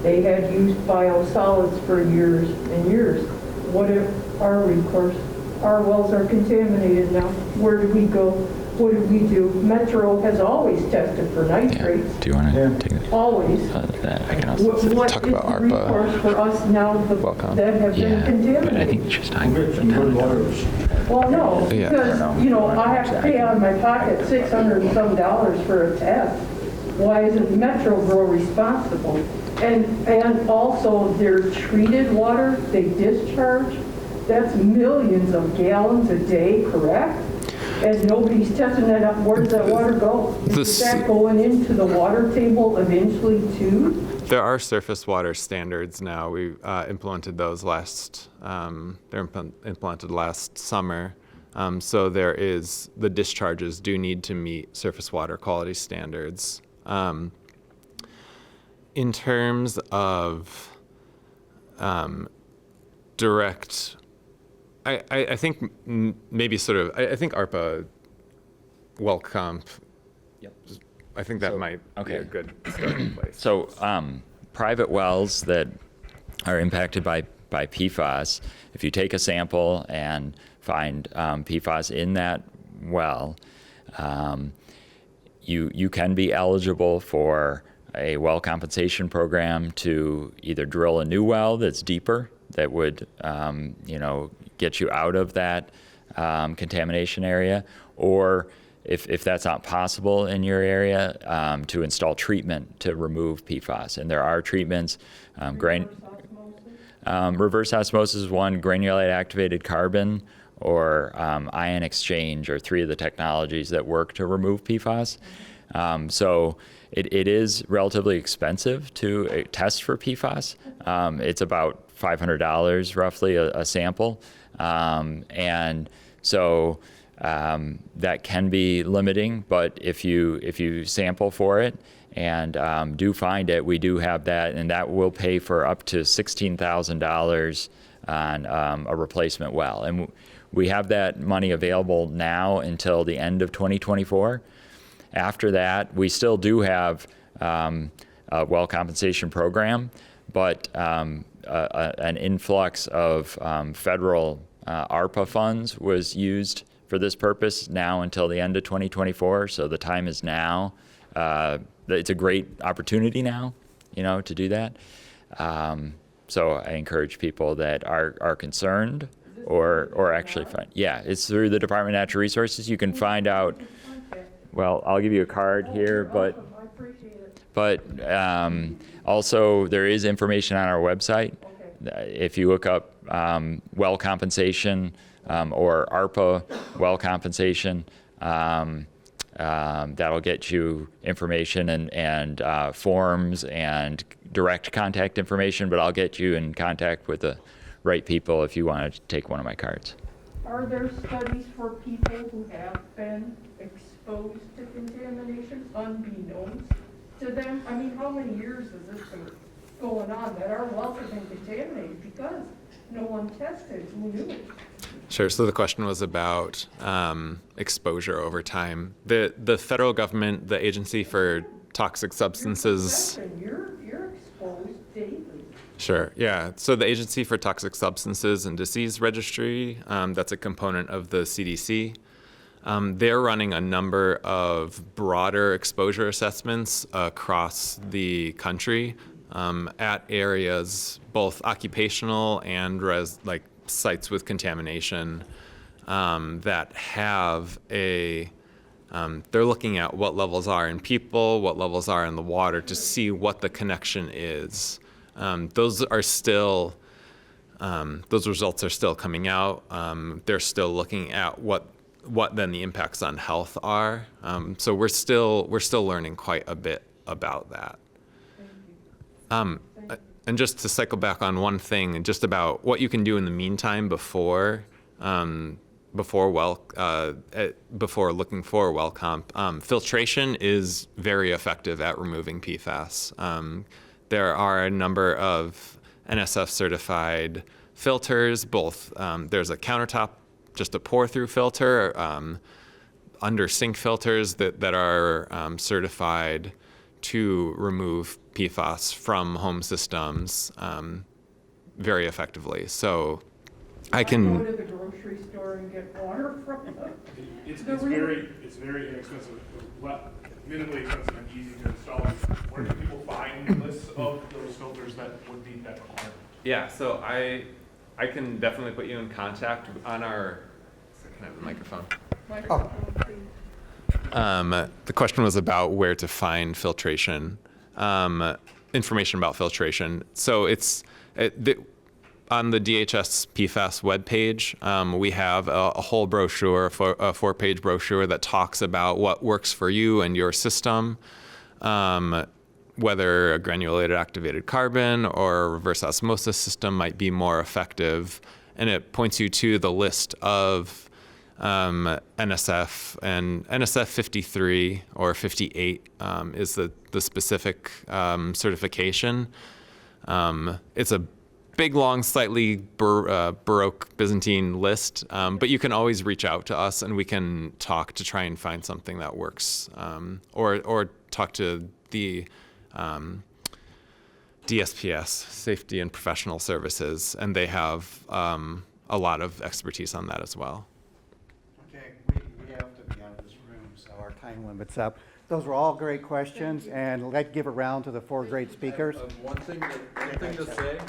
they had used biosolids for years and years. What if our recourse? Our wells are contaminated now. Where do we go? What do we do? Metro has always tested for nitrates. Do you want to take it? Always. That I can also What talk is about the ARPA. recourse for us now that have been contaminated? But I think she's talking about the Good town. lawyers. Well, no, Yeah. because, I have to pay out of my pocket $600 and some for a test. Why isn't Metro Grow responsible? And also their treated water, they discharge, that's millions of gallons a day, correct? And nobody's testing that up. Where does that water go? Is that going into the water table eventually too? There are surface water standards now. We implemented those implemented last summer. So the discharges do need to meet surface water quality standards. In terms of direct, I think maybe I think ARPA well comp. Yep. I think that might be a good starting place. So private wells that are impacted by PFAS, if you take a sample and find PFAS in that well, you can be eligible for a well compensation program to either drill a new well that's deeper that would get you out of that contamination area, or if that's not possible in your area, to install treatment to remove PFAS. And there are treatments. Reverse osmosis is one, granulated activated carbon, or ion exchange are 3 of the technologies that work to remove PFAS. So it is relatively expensive to test for PFAS. It's about $500 roughly a sample. And so that can be limiting, but if you sample for it and do find it, we do have that, and that will pay for up to $16,000 on a replacement well. And we have that money available now until the end of 2024. After that, we still do have a well compensation program, but an influx of federal ARPA funds was used for this purpose now until the end of 2024. So the time is now. It's a great opportunity now, to do that. So I encourage people that are concerned or actually find. Yeah, it's through the Department of Natural Resources. You can find out. Well, I'll give you a card here, but also there is information on our website. If you look up well compensation or ARPA well compensation, that'll get you information and forms and direct contact information, but I'll get you in contact with the right people if you want to take one of my cards. Are there studies for people who have been exposed to contamination unbeknownst to them? I mean, how many years has this been going on that our wells have been contaminated because no one tested? Who knew? Sure. So the question was about exposure over time. The federal government, the Agency for Toxic Substances. You're exposed daily. Sure. Yeah. So the Agency for Toxic Substances and Disease Registry, that's a component of the CDC. They're running a number of broader exposure assessments across the country at areas, both occupational and sites with contamination that have they're looking at what levels are in people, what levels are in the water to see what the connection is. Those results are still coming out. They're still looking at what then the impacts on health are. So we're still learning quite a bit about that. And just to cycle back on one thing, just about what you can do in the meantime before looking for well comp. Filtration is very effective at removing PFAS. There are a number of NSF certified filters, both there's a countertop, just a pour through filter, under sink filters that are certified to remove PFAS from home systems very effectively. So I can go to the grocery store and get water from them. It's very inexpensive. Minimally expensive and easy to install. Where do people find lists of those filters that would meet that requirement? Yeah, so I can definitely put you in contact on our. Can I have the microphone? The question was about where to find filtration, information about filtration. So it's on the DHS PFAS webpage. We have a whole brochure, a 4-page brochure that talks about what works for you and your system, whether a granulated activated carbon or a reverse osmosis system might be more effective. And it points you to the list of NSF, and NSF 53 or 58 is the specific certification. It's a big, long, slightly Baroque Byzantine list, but you can always reach out to us and we can talk to try and find something that works, or talk to the DSPS, Safety and Professional Services, and they have a lot of expertise on that as well. Okay, we have to be out of this room, so our time limit's up. Those were all great questions, and let's give a round to the 4 great speakers. One thing to say,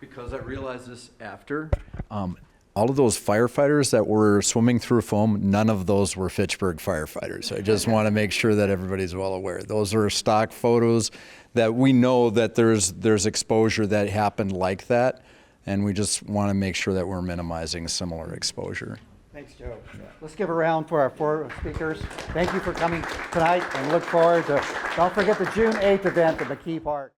because I realized this after, all of those firefighters that were swimming through foam, none of those were Fitchburg firefighters. I just want to make sure that everybody's well aware. Those are stock photos that we know that there's exposure that happened like that, and we just want to make sure that we're minimizing similar exposure. Thanks, Joe. Let's give a round for our 4 speakers. Thank you for coming tonight, and look forward to, don't forget the June 8th event at McKee Park.